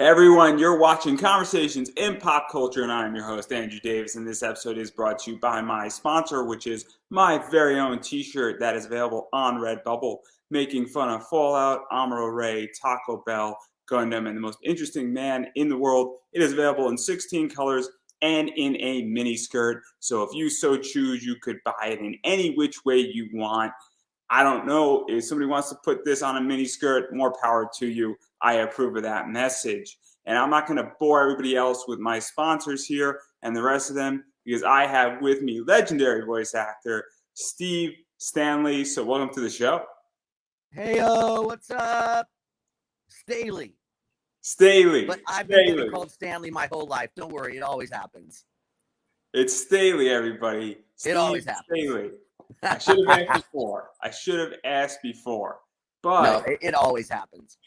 Hey everyone, you're watching Conversations in Pop Culture, and I'm your host, Andrew Davis, and this episode is brought to you by my sponsor, which is my very own t-shirt that is available on Redbubble, making fun of Fallout, Amuro Ray, Taco Bell, Gundam, and the most interesting man in the world. It is available in 16 colors and in a mini skirt, so if you so choose, you could buy it in any which way you want. I don't know, if somebody wants to put this on a mini skirt, more power to you. I approve of that message. And I'm not going to bore everybody else with my sponsors here and the rest of them, because I have with me legendary voice actor Steve Stanley. So welcome to the show. Hey-o, what's up? Staley. Staley. But I've been getting called Stanley my whole life. Don't worry, it always happens. It's Staley, everybody. It always happens. Staley. I should have asked before. But no, it always happens.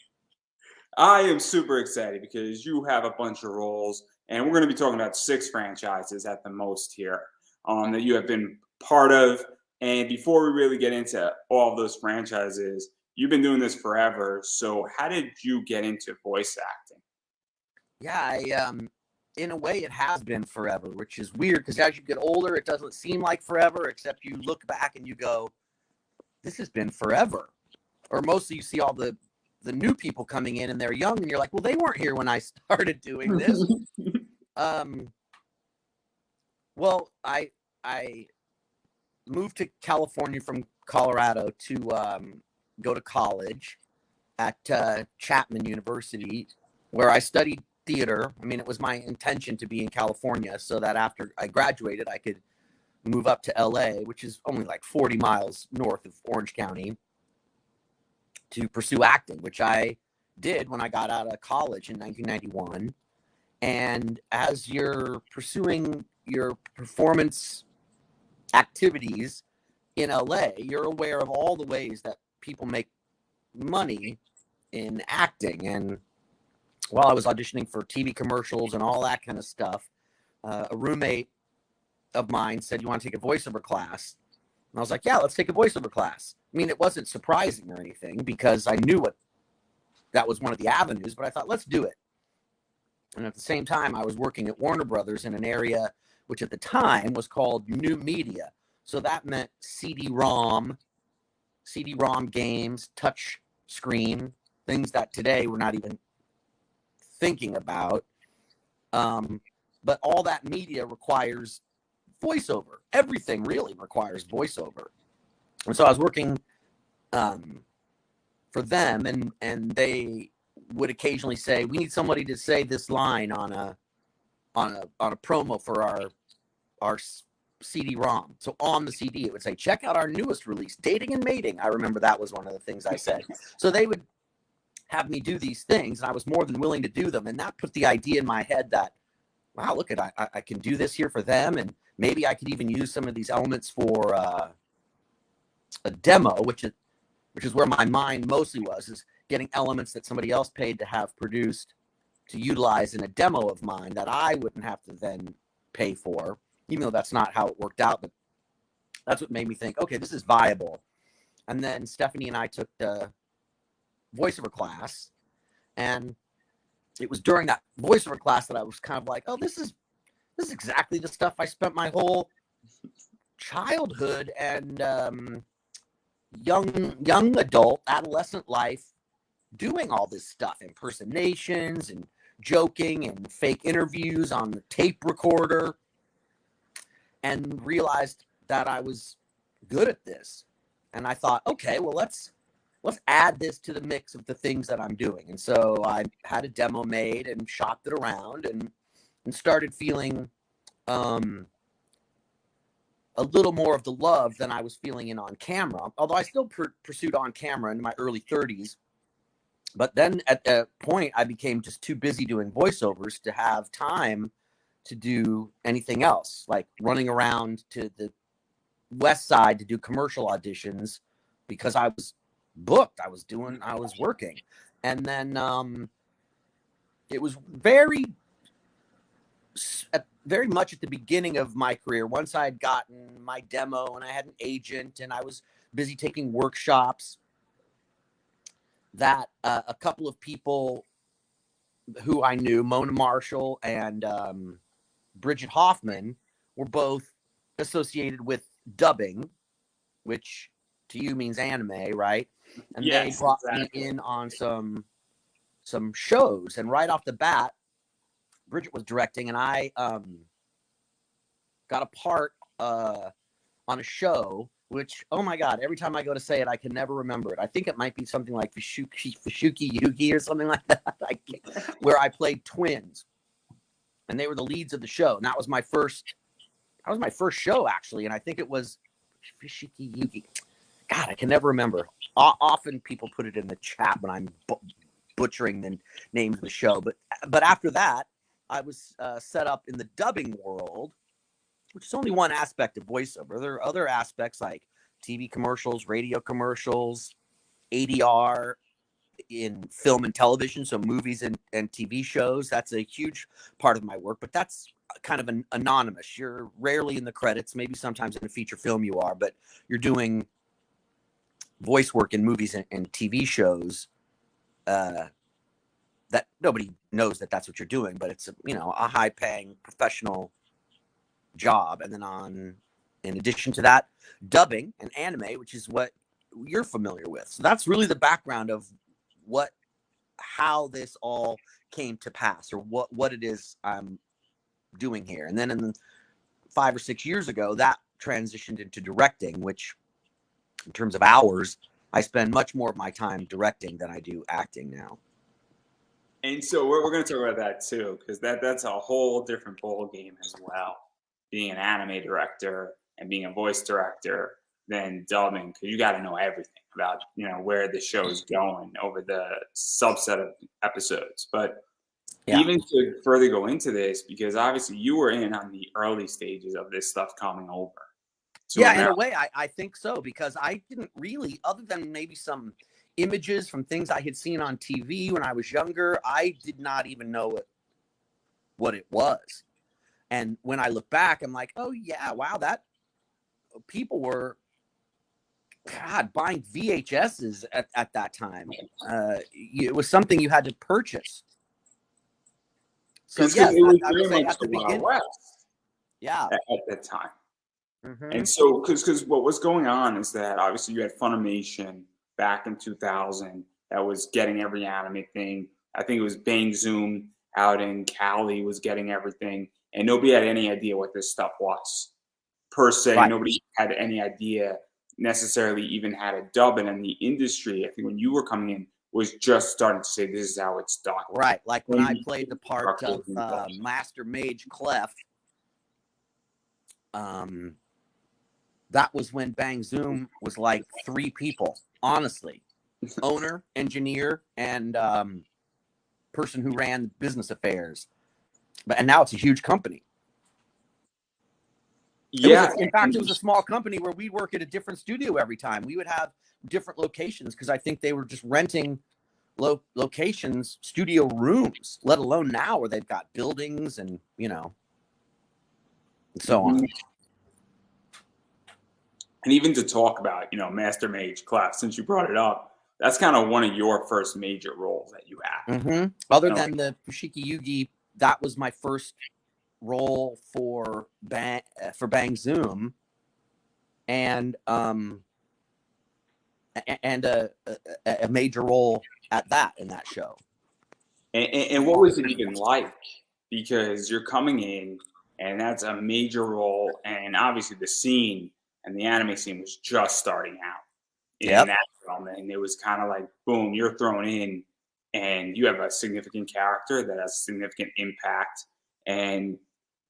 I am super excited because you have a bunch of roles, and we're going to be talking about 6 franchises at the most here that you have been part of. And before we really get into all of those franchises, you've been doing this forever. So how did you get into voice acting? Yeah, in a way, it has been forever, which is weird because as you get older, it doesn't seem like forever, except you look back and you go, this has been forever. Or mostly you see all the new people coming in and they're young and you're like, well, they weren't here when I started doing this. Well, I moved to California from Colorado to go to college at Chapman University, where I studied theater. I mean, it was my intention to be in California so that after I graduated, I could move up to LA, which is only like 40 miles north of Orange County, to pursue acting, which I did when I got out of college in 1991. And as you're pursuing your performance activities in LA, you're aware of all the ways that people make money in acting. And while I was auditioning for TV commercials and all that kind of stuff, a roommate of mine said, you want to take a voiceover class? And I was like, yeah, let's take a voiceover class. I mean, it wasn't surprising or anything because I knew that was one of the avenues, but I thought, let's do it. And at the same time, I was working at Warner Brothers in an area which at the time was called New Media. So that meant CD-ROM games, touch screen, things that today we're not even thinking about. But all that media requires voiceover. Everything really requires voiceover. And so I was working for them, and they would occasionally say, we need somebody to say this line on a promo for our CD-ROM. So on the CD, it would say, check out our newest release, Dating and Mating. I remember that was one of the things I said. So they would have me do these things, and I was more than willing to do them. And that put the idea in my head that, wow, look at I can do this here for them, and maybe I could even use some of these elements for a demo, which is where my mind mostly was, is getting elements that somebody else paid to have produced to utilize in a demo of mine that I wouldn't have to then pay for, even though that's not how it worked out. But that's what made me think, okay, this is viable. And then Stephanie and I took the voiceover class, and it was during that voiceover class that I was kind of like, oh, this is exactly the stuff I spent my whole childhood and young adult, adolescent life doing, all this stuff, impersonations and joking and fake interviews on the tape recorder, and realized that I was good at this. And I thought, okay, well, let's add this to the mix of the things that I'm doing. And so I had a demo made and shopped it around and started feeling a little more of the love than I was feeling in on camera, although I still pursued on camera in my early 30s. But then at a point, I became just too busy doing voiceovers to have time to do anything else, like running around to the West Side to do commercial auditions because I was booked. I was working. And then it was very much at the beginning of my career. Once I had gotten my demo and I had an agent and I was busy taking workshops, that a couple of people who I knew, Mona Marshall and Bridget Hoffman, were both associated with dubbing, which to you means anime, right? And they brought me in on some shows, and right off the bat, Bridget was directing, and I got a part on a show, which, oh my God, every time I go to say it, I can never remember it. I think it might be something like Fushuki Yugi or something like that, where I played twins, and they were the leads of the show. And that was my first show, actually. And I think it was Fushuki Yugi. God, I can never remember. Often people put it in the chat when I'm butchering the names of the show. But after that, I was set up in the dubbing world, which is only one aspect of voiceover. There are other aspects like TV commercials, radio commercials, ADR in film and television, so movies and TV shows. That's a huge part of my work, but that's kind of an anonymous. You're rarely in the credits, maybe sometimes in a feature film you are, but you're doing voice work in movies and TV shows that nobody knows that that's what you're doing, but it's a high-paying professional job. And then in addition to that, dubbing and anime, which is what you're familiar with. So that's really the background of how this all came to pass, or what it is I'm doing here. And then 5 or 6 years ago, that transitioned into directing, which in terms of hours, I spend much more of my time directing than I do acting now. And so we're going to talk about that too, because that's a whole different ball game as well. Being an anime director and being a voice director than dubbing, because you got to know everything about where the show is going over the subset of episodes. But even to further go into this, because obviously you were in on the early stages of this stuff coming over. In a way, I think so, because I didn't really, other than maybe some images from things I had seen on TV when I was younger, I did not even know what it was. And when I look back, I'm like, oh yeah, wow, that people were, buying VHSs at that time. It was something you had to purchase. So yes, I would say at the beginning. West, at that time. Mm-hmm. And so, because what was going on is that obviously you had Funimation back in 2000 that was getting every anime thing. I think it was Bang Zoom out in Cali was getting everything, and nobody had any idea what this stuff was per se. Right. Nobody had any idea necessarily even how to dub it in the industry. I think when you were coming in, was just starting to say this is how it's done. Right, like when I played the part of Master Mage Clef. That was when Bang Zoom was like 3 people, honestly. Owner, engineer, and person who ran business affairs. And now it's a huge company. In fact, it was a small company where we'd work at a different studio every time. We would have different locations because I think they were just renting locations, studio rooms, let alone now where they've got buildings and, and so on. And even to talk about, Master Mage Clef, since you brought it up, that's kind of one of your first major roles that you had. Mm-hmm. Other than the Fushuki Yugi, that was my first role for Bang Zoom, and a major role at that in that show. And what was it even like? Because you're coming in, and that's a major role, and obviously the scene and the anime scene was just starting out in that film, and it was kind of like, boom, you're thrown in, and you have a significant character that has significant impact. And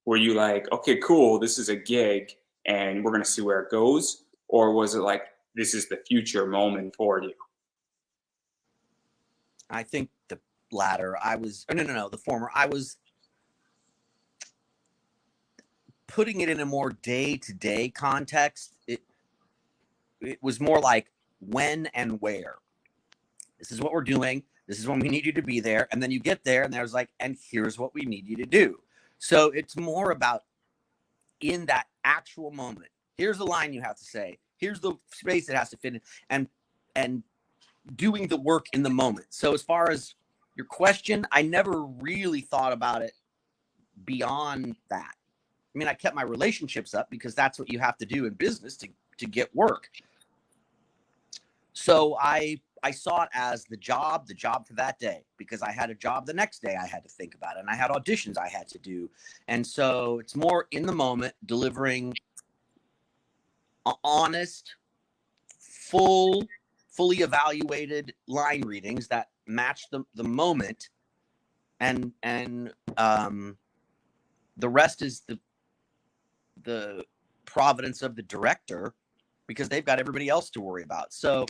were you like, okay, cool, this is a gig, and we're going to see where it goes? Or was it like, this is the future moment for you? I think the latter. The former. I was putting it in a more day-to-day context. It was more like when and where. This is what we're doing. This is when we need you to be there. And then you get there, and there's like, and here's what we need you to do. So it's more about in that actual moment. Here's the line you have to say. Here's the space it has to fit in, and doing the work in the moment. So as far as your question, I never really thought about it beyond that. I mean, I kept my relationships up because that's what you have to do in business to get work. So I saw it as the job for that day, because I had a job the next day I had to think about it, and I had auditions I had to do. And so it's more in the moment, delivering honest, fully evaluated line readings that match the moment. And the rest is the providence of the director, because they've got everybody else to worry about. So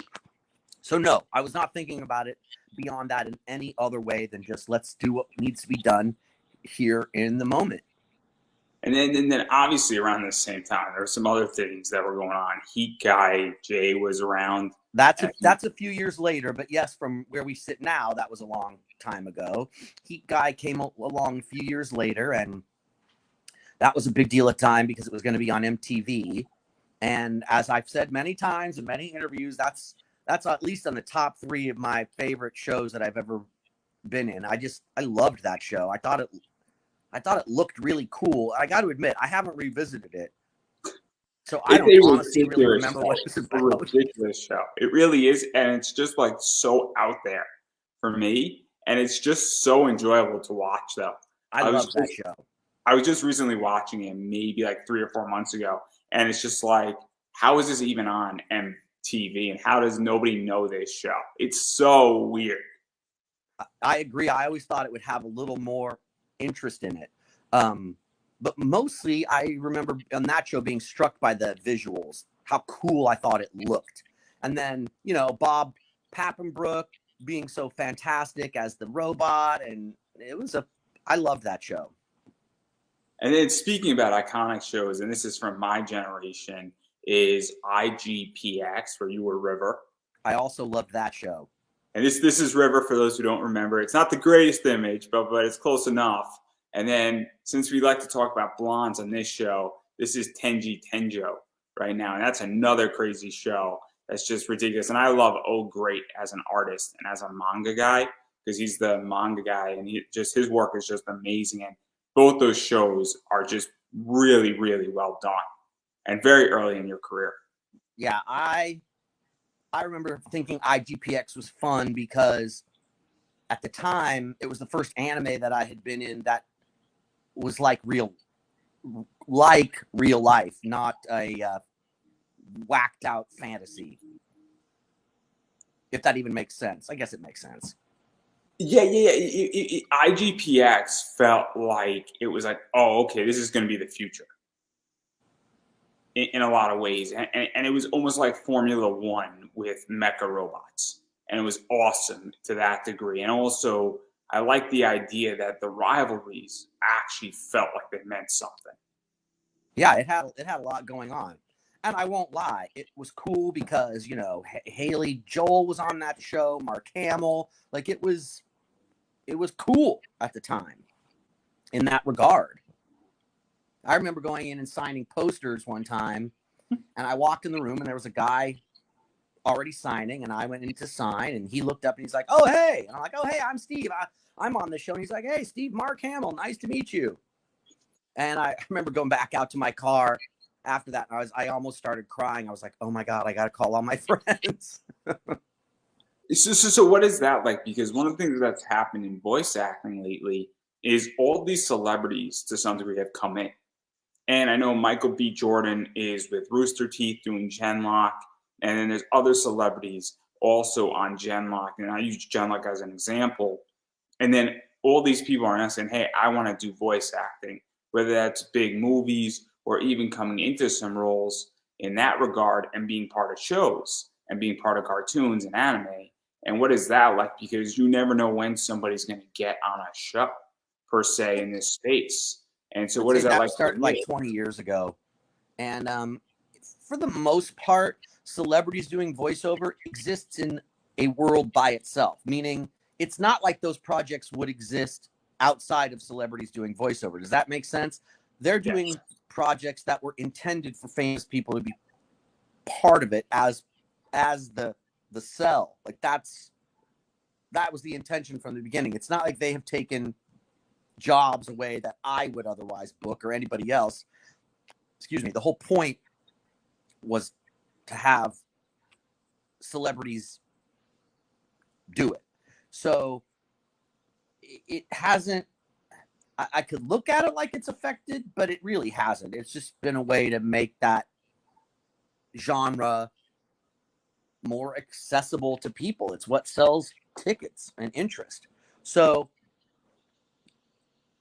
no, I was not thinking about it beyond that in any other way than just let's do what needs to be done here in the moment. And then obviously around the same time, there were some other things that were going on. Heat Guy Jay was around. That's a few years later, but yes, from where we sit now, that was a long time ago. Heat Guy came along a few years later, and that was a big deal at the time because it was going to be on MTV. And as I've said many times in many interviews, that's at least on the top 3 of my favorite shows that I've ever been in. I loved that show. I thought it looked really cool. I got to admit, I haven't revisited it, so I don't honestly really remember what it was about. It's a ridiculous show. It really is, and it's just like so out there for me, and it's just so enjoyable to watch. Though I love that show. I was just recently watching it, maybe like 3 or 4 months ago, and it's just like, how is this even on MTV, and how does nobody know this show? It's so weird. I agree. I always thought it would have a little more interest in it. But mostly I remember on that show being struck by the visuals, how cool I thought it looked. And then, Bob Pappenbrook being so fantastic as the robot. And I loved that show. And then speaking about iconic shows, and this is from my generation, is IGPX, where you were River. I also loved that show. And this is River, for those who don't remember. It's not the greatest image, but it's close enough. And then, since we like to talk about blondes on this show, this is Tenji Tenjo right now. And that's another crazy show that's just ridiculous. And I love Oh Great as an artist and as a manga guy, because he's the manga guy, and his work is just amazing. And both those shows are just really, really well done and very early in your career. Yeah, I remember thinking IGPX was fun because at the time it was the first anime that I had been in that was like real life, not a whacked out fantasy. If that even makes sense. I guess it makes sense. Yeah. IGPX felt like it was like, oh, okay, this is going to be the future in a lot of ways. And it was almost like Formula One with mecha robots. And it was awesome to that degree. And also, I like the idea that the rivalries actually felt like they meant something. Yeah, it had a lot going on. And I won't lie, it was cool because, Haley Joel was on that show, Mark Hamill. Like, it was cool at the time in that regard. I remember going in and signing posters one time, and I walked in the room and there was a guy already signing, and I went in to sign, and he looked up and he's like, "Oh, hey." And I'm like, "Oh, hey, I'm Steve. I'm on the show." And he's like, "Hey, Steve, Mark Hamill, nice to meet you." And I remember going back out to my car after that, and I almost started crying. I was like, "Oh my God, I got to call all my friends." So what is that like? Because one of the things that's happened in voice acting lately is all these celebrities to some degree have come in. And I know Michael B. Jordan is with Rooster Teeth doing Genlock. And then there's other celebrities also on Genlock. And I use Genlock as an example. And then all these people are now saying, hey, I want to do voice acting, whether that's big movies or even coming into some roles in that regard and being part of shows and being part of cartoons and anime. And what is that like? Because you never know when somebody's going to get on a show, per se, in this space. And so what is that like? Started like 20 years ago. And for the most part, celebrities doing voiceover exists in a world by itself, meaning it's not like those projects would exist outside of celebrities doing voiceover. Does that make sense? They're doing projects that were intended for famous people to be part of it as the cell. Like that's that was the intention from the beginning. It's not like they have taken jobs away that I would otherwise book or anybody else. Excuse me. The whole point was to have celebrities do it. So it hasn't, I could look at it like it's affected, but it really hasn't. It's just been a way to make that genre more accessible to people. It's what sells tickets and interest. So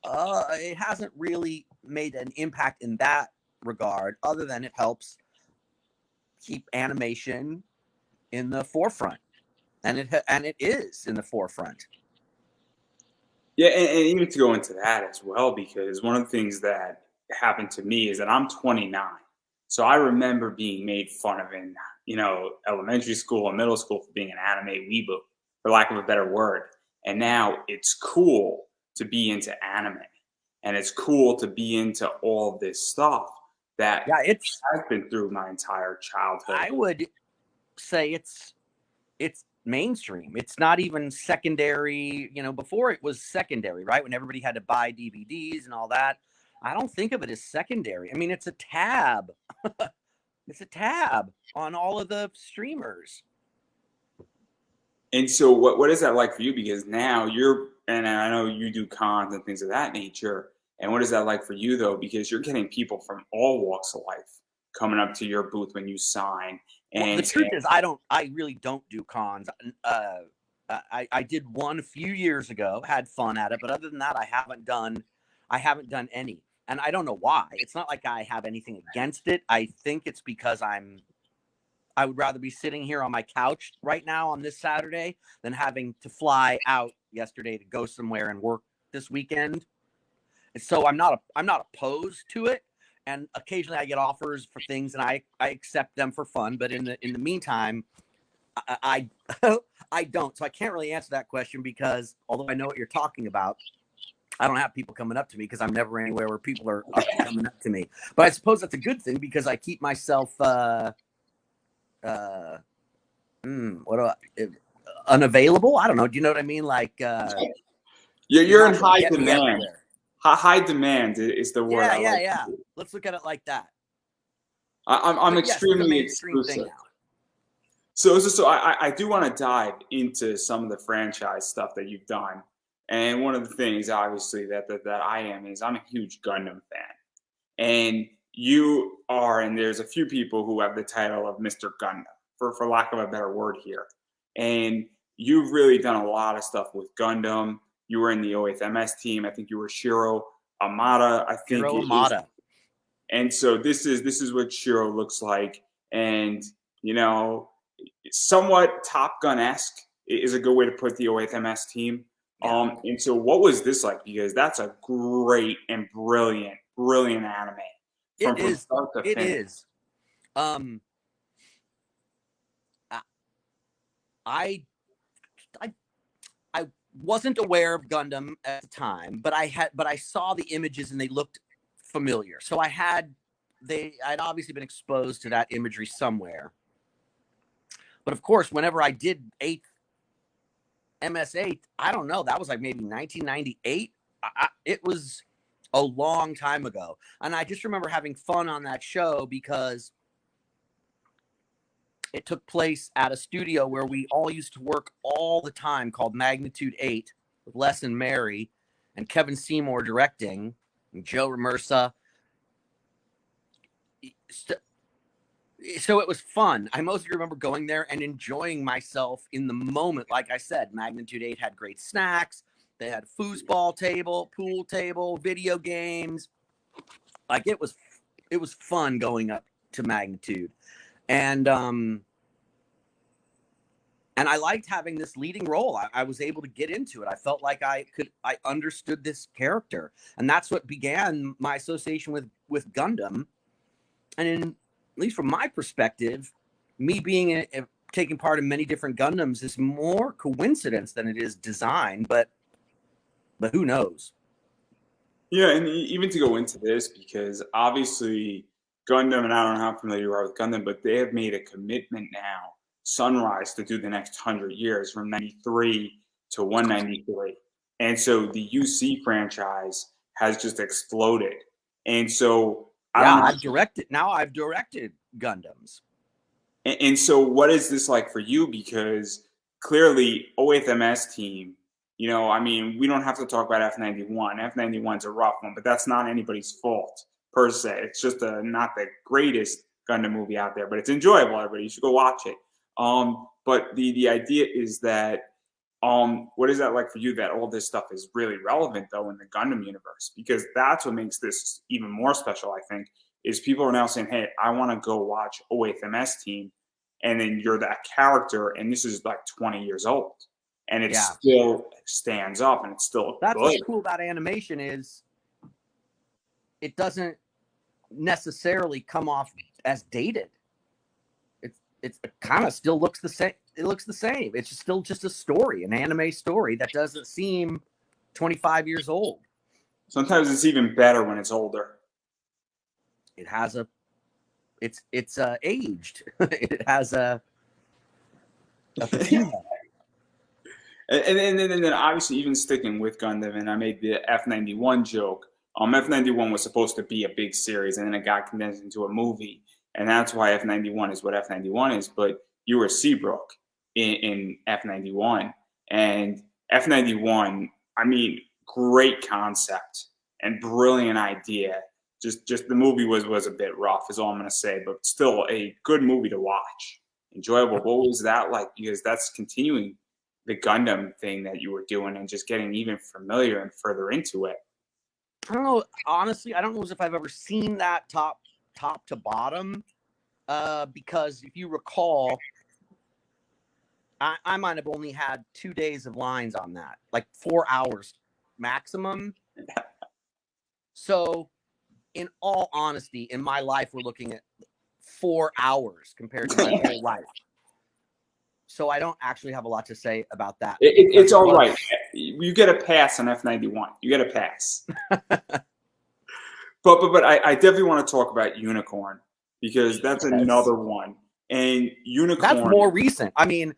it hasn't really made an impact in that regard, other than it helps keep animation in the forefront, and it is in the forefront. Yeah, and even to go into that as well, because one of the things that happened to me is that I'm 29. So I remember being made fun of in, elementary school and middle school for being an anime weeaboo, for lack of a better word. And now it's cool to be into anime. And it's cool to be into all this stuff that I've been through my entire childhood. I would say it's mainstream. It's not even secondary. Before it was secondary, right? When everybody had to buy DVDs and all that. I don't think of it as secondary. I mean, it's a tab. It's a tab on all of the streamers. And so what is that like for you? Because now and I know you do cons and things of that nature. And what is that like for you, though? Because you're getting people from all walks of life coming up to your booth when you sign. And well, the truth is, I really don't do cons. I did one a few years ago, had fun at it, but other than that, I haven't done any. And I don't know why. It's not like I have anything against it. I think it's because I would rather be sitting here on my couch right now on this Saturday than having to fly out yesterday to go somewhere and work this weekend. So I'm not opposed to it, and occasionally I get offers for things and I accept them for fun. But in the meantime, I don't. So I can't really answer that question, because although I know what you're talking about, I don't have people coming up to me because I'm never anywhere where people are coming up to me. But I suppose that's a good thing, because I keep myself unavailable. I don't know. Do you know what I mean? Like you're in high demand. High demand is the word. Yeah. Let's look at it like that. I'm extremely exclusive. So I do want to dive into some of the franchise stuff that you've done. And one of the things, obviously, that I am is I'm a huge Gundam fan. And you are, and there's a few people who have the title of Mr. Gundam, for lack of a better word here. And you've really done a lot of stuff with Gundam. You were in the 08th MS team. I think you were Shiro. Amada, I think. Shiro Amada. And so this is what Shiro looks like. And, somewhat Top Gun-esque is a good way to put the 08th MS team. Yeah. And so what was this like? Because that's a great and brilliant anime. It is. I wasn't aware of Gundam at the time, but I saw the images and they looked familiar. So I'd obviously been exposed to that imagery somewhere. But of course, whenever I did MS8, I don't know, that was like maybe 1998. It was a long time ago. And I just remember having fun on that show because it took place at a studio where we all used to work all the time, called Magnitude 8, with Les and Mary and Kevin Seymour directing, and Joe Ramersa. So it was fun. I mostly remember going there and enjoying myself in the moment. Like I said, Magnitude 8 had great snacks. They had a foosball table, pool table, video games. Like it was fun going up to Magnitude. And I liked having this leading role. I was able to get into it. I felt like I understood this character. And that's what began my association with Gundam. And at least from my perspective, me being taking part in many different Gundams is more coincidence than it is design, but who knows? Yeah, and even to go into this, because obviously Gundam, and I don't know how familiar you are with Gundam, but they have made a commitment now, Sunrise, to do the next 100 years from 93 to 193. And so the UC franchise has just exploded. And so I've directed Gundams. And so what is this like for you? Because clearly 08 MS team, you know, I mean, we don't have to talk about F91. F91's a rough one, but that's not anybody's fault per se. It's just not the greatest Gundam movie out there, but it's enjoyable. Everybody, you should go watch it. But the idea is that what is that like for you, that all this stuff is really relevant though in the Gundam universe? Because that's what makes this even more special, I think, is people are now saying, hey, I want to go watch 08 MS team, and then you're that character, and this is like 20 years old, and it still stands up, and it's still That's good. what's cool about animation is it doesn't necessarily come off as dated. It kind of still looks the same. It looks the same. It's still just a story, an anime story that doesn't seem 25 years old. Sometimes it's even better when it's older. It has it's aged. It has a patina. And then obviously even sticking with Gundam, and I made the F91 joke. F91 was supposed to be a big series, and then it got condensed into a movie. And that's why F91 is what F91 is. But you were Seabrook in F91. And F91, I mean, great concept and brilliant idea. Just the movie was a bit rough, is all I'm going to say. But still a good movie to watch. Enjoyable. What was that like? Because that's continuing the Gundam thing that you were doing and just getting even familiar and further into it. I don't know. Honestly, I don't know if I've ever seen that top to bottom, because if you recall, I might have only had 2 days of lines on that, like 4 hours maximum. So, in all honesty, in my life, we're looking at 4 hours compared to my whole life. So I don't actually have a lot to say about that. It's all right. You get a pass on F91. You get a pass. But I definitely want to talk about Unicorn, because that's another one. And Unicorn, that's more recent. I mean,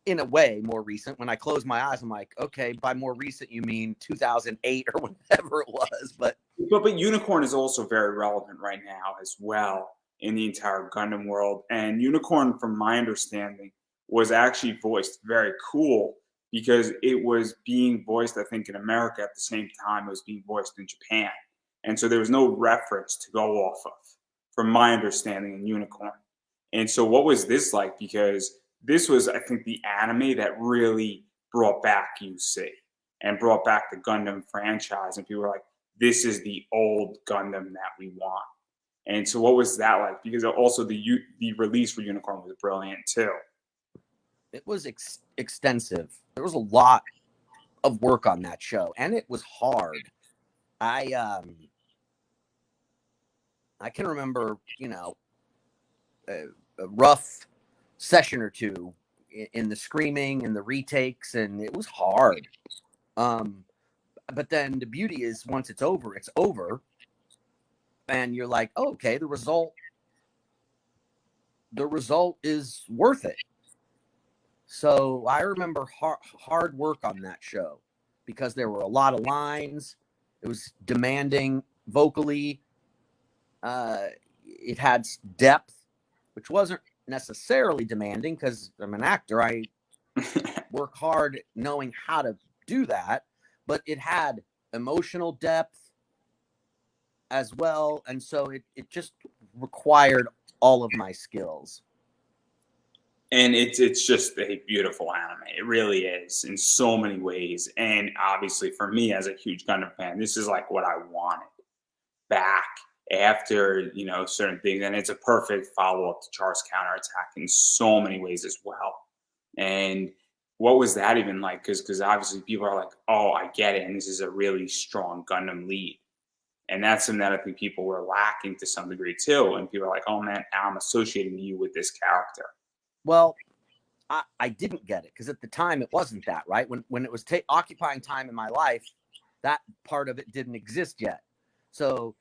in a way, more recent. When I close my eyes, I'm like, okay, by more recent, you mean 2008 or whatever it was. But Unicorn is also very relevant right now as well in the entire Gundam world. And Unicorn, from my understanding, was actually voiced very cool, because it was being voiced, I think, in America at the same time it was being voiced in Japan. And so there was no reference to go off of, from my understanding, in Unicorn. And so what was this like? Because this was, I think, the anime that really brought back UC and brought back the Gundam franchise. And people were like, this is the old Gundam that we want. And so what was that like? Because also the release for Unicorn was brilliant too. It was extensive. There was a lot of work on that show, and it was hard. I can remember, a rough session or two in the screaming and the retakes, and it was hard. But then the beauty is, once it's over, and you're like, oh, okay, the result is worth it. So I remember hard work on that show, because there were a lot of lines. It was demanding vocally. It had depth, which wasn't necessarily demanding, because I'm an actor. I work hard knowing how to do that. But it had emotional depth as well. And so it just required all of my skills. And it's just a beautiful anime. It really is, in so many ways. And obviously for me, as a huge Gundam fan, this is like what I wanted back after, certain things. And it's a perfect follow-up to Char's Counterattack in so many ways as well. And what was that even like? Because obviously people are like, oh, I get it. And this is a really strong Gundam lead. And that's something that I think people were lacking to some degree too. And people are like, oh man, I'm associating you with this character. Well, I didn't get it, because at the time it wasn't that, right? When it was occupying time in my life, that part of it didn't exist yet. So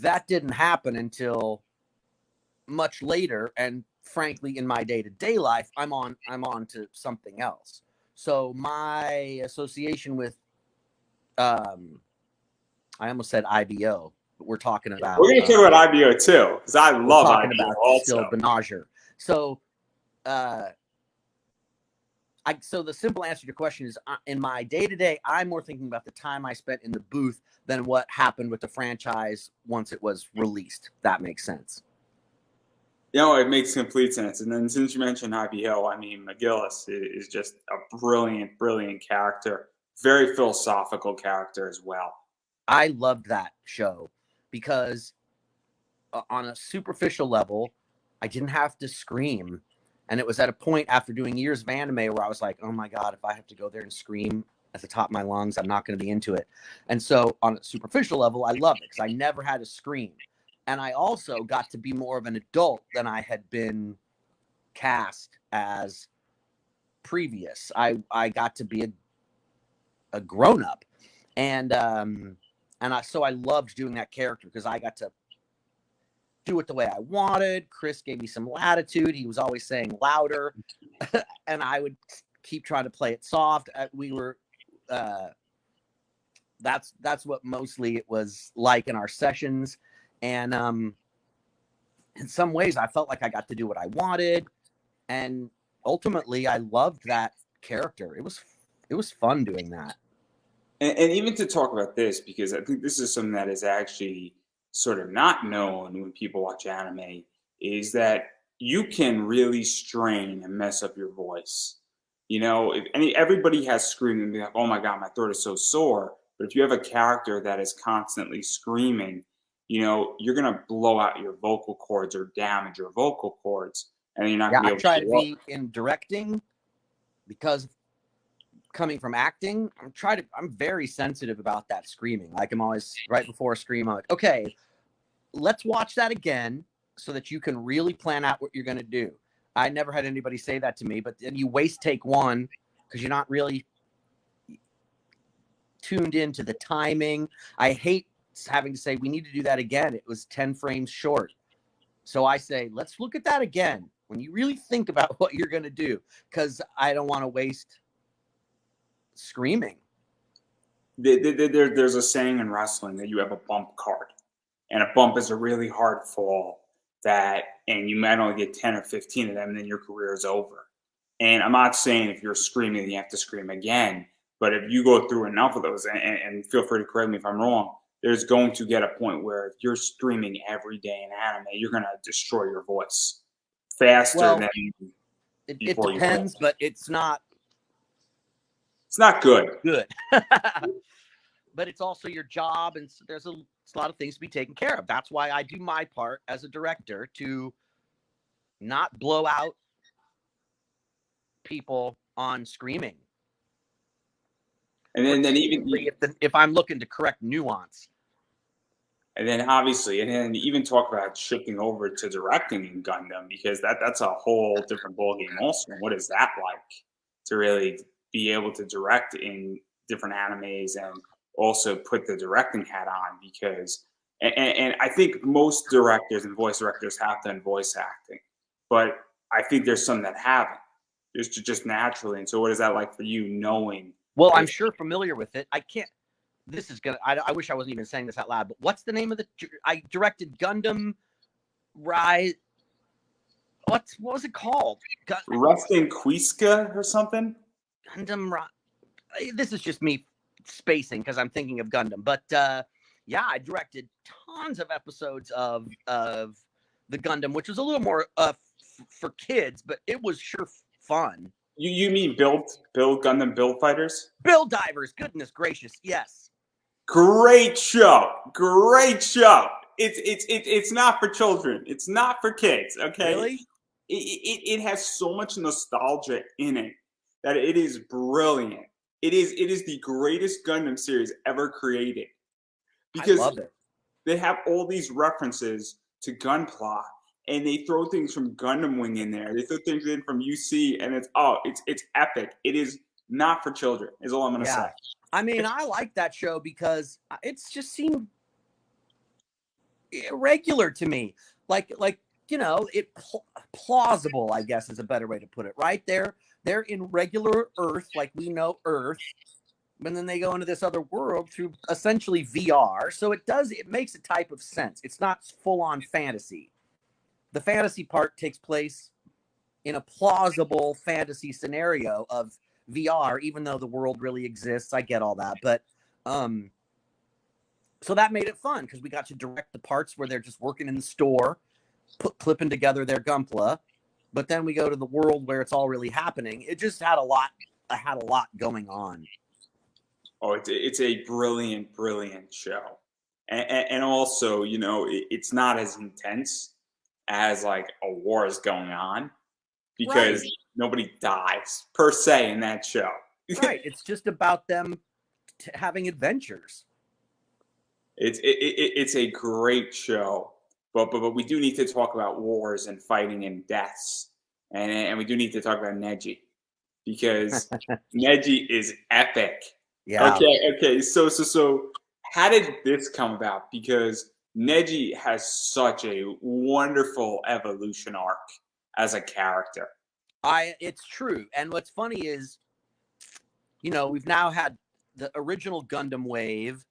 that didn't happen until much later. And frankly, in my day-to-day life, I'm on to something else. So my association with, I almost said IBO, but we're talking about. We're going to talk about IBO too, because I love IBO about also. Still Benager. So, so the simple answer to your question is, in my day-to-day, I'm more thinking about the time I spent in the booth than what happened with the franchise once it was released. That makes sense. It makes complete sense. And then since you mentioned IBO, I mean, McGillis is just a brilliant, brilliant character. Very philosophical character as well. I loved that show because on a superficial level, I didn't have to scream. And it was at a point after doing years of anime where I was like, oh my God, if I have to go there and scream at the top of my lungs, I'm not going to be into it. And so on a superficial level, I loved it because I never had to scream. And I also got to be more of an adult than I had been cast as previous. I got to be a grown-up. And so I loved doing that character because I got to do it the way I wanted. Chris gave me some latitude. He was always saying louder, and I would keep trying to play it soft. We were, that's what mostly it was like in our sessions. And in some ways, I felt like I got to do what I wanted, and ultimately, I loved that character. It was fun doing that. And even to talk about this, because I think this is something that is actually sort of not known when people watch anime, is that you can really strain and mess up your voice. Everybody has screaming and be like, oh my God, my throat is so sore. But if you have a character that is constantly screaming, you're going to blow out your vocal cords or damage your vocal cords. And you're not going to be able to. I try to be in directing because coming from acting, I'm very sensitive about that screaming. Like I'm always right before a scream, I'm like, okay, let's watch that again so that you can really plan out what you're going to do. I never had anybody say that to me, but then you waste take one because you're not really tuned into the timing. I hate having to say, we need to do that again. It was 10 frames short. So I say, let's look at that again when you really think about what you're going to do, because I don't want to waste screaming. There's a saying in wrestling that you have a bump card, and a bump is a really hard fall and you might only get 10 or 15 of them, and then your career is over. And I'm not saying if you're screaming, you have to scream again, but if you go through enough of those, and feel free to correct me if I'm wrong, there's going to get a point where if you're screaming every day in anime, you're going to destroy your voice faster than it depends, but it's not good. But it's also your job, and there's a lot of things to be taken care of. That's why I do my part as a director to not blow out people on screaming. And then even if I'm looking to correct nuance. And then obviously, and then even talk about shifting over to directing in Gundam, because that's a whole different ballgame also. What is that like to really be able to direct in different animes and also put the directing hat on? Because and I think most directors and voice directors have done voice acting, but I think there's some that haven't, just naturally. And so what is that like for you, knowing? Well, I'm sure familiar with it. I can't. This is gonna. I wish I wasn't even saying this out loud. But what's the name of I directed Gundam Rise. What was it called? Rustin Quiska or something. Gundam Rise. This is just me spacing because I'm thinking of Gundam. But yeah, I directed tons of episodes of the Gundam, which was a little more for kids, but it was sure fun. You mean build Gundam Build Fighters? Build Divers. Goodness gracious, yes. Great show. It's not for children. It's not for kids. Okay. Really? It has so much nostalgia in it that it is brilliant. It is the greatest Gundam series ever created, because I love it. They have all these references to Gunpla, and they throw things from Gundam Wing in there. They throw things in from UC, and it's epic. It is not for children, is all I'm going to say. I mean, I like that show because it's just seemed irregular to me. Like you know, plausible, I guess is a better way to put it, right? They're in regular Earth, like we know Earth, and then they go into this other world through essentially VR. So it makes a type of sense. It's not full on fantasy. The fantasy part takes place in a plausible fantasy scenario of VR, even though the world really exists. I get all that, but so that made it fun because we got to direct the parts where they're just working in the store, clipping together their Gunpla, but then we go to the world where it's all really happening. It just had a lot going on. Oh, it's a brilliant, brilliant show, and also, you know, it's not as intense as like a war is going on because nobody dies per se in that show. Right. It's just about them having adventures. It's a great show, but we do need to talk about wars and fighting and deaths, and we do need to talk about Neji because Neji is epic. Yeah. Okay. So, how did this come about? Because Neji has such a wonderful evolution arc as a character. It's true. And what's funny is, you know, we've now had the original Gundam wave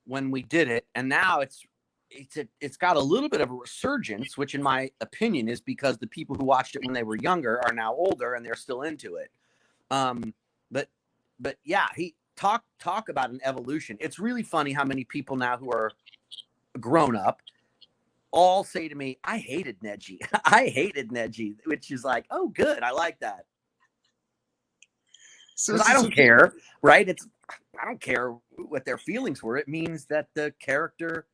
when we did it, and now it's got a little bit of a resurgence, which in my opinion is because the people who watched it when they were younger are now older and they're still into it. But yeah, he talk about an evolution. It's really funny how many people now who are grown up all say to me, I hated Neji. I hated Neji, which is like, oh, good. I like that. So I don't care, right? I don't care what their feelings were. It means that the character,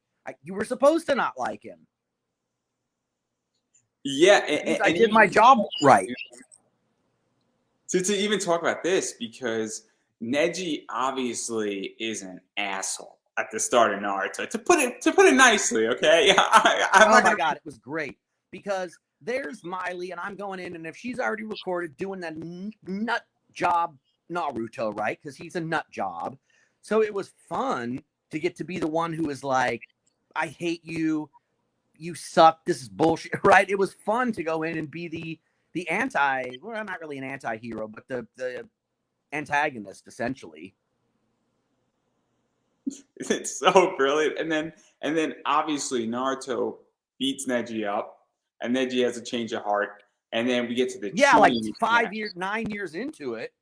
you were supposed to not like him. Yeah. And I did my job right. To even talk about this, because Neji obviously is an asshole at the start of Naruto. To put it nicely, okay? Oh my God, it was great because there's Miley, and I'm going in, and if she's already recorded doing that nut job Naruto, right? Because he's a nut job. So it was fun to get to be the one who is like, I hate you, you suck, this is bullshit, right? It was fun to go in and be the well, not really an anti-hero, but the antagonist, essentially. It's so brilliant. And then obviously Naruto beats Neji up, and Neji has a change of heart. And then we get to the like 9 years into it.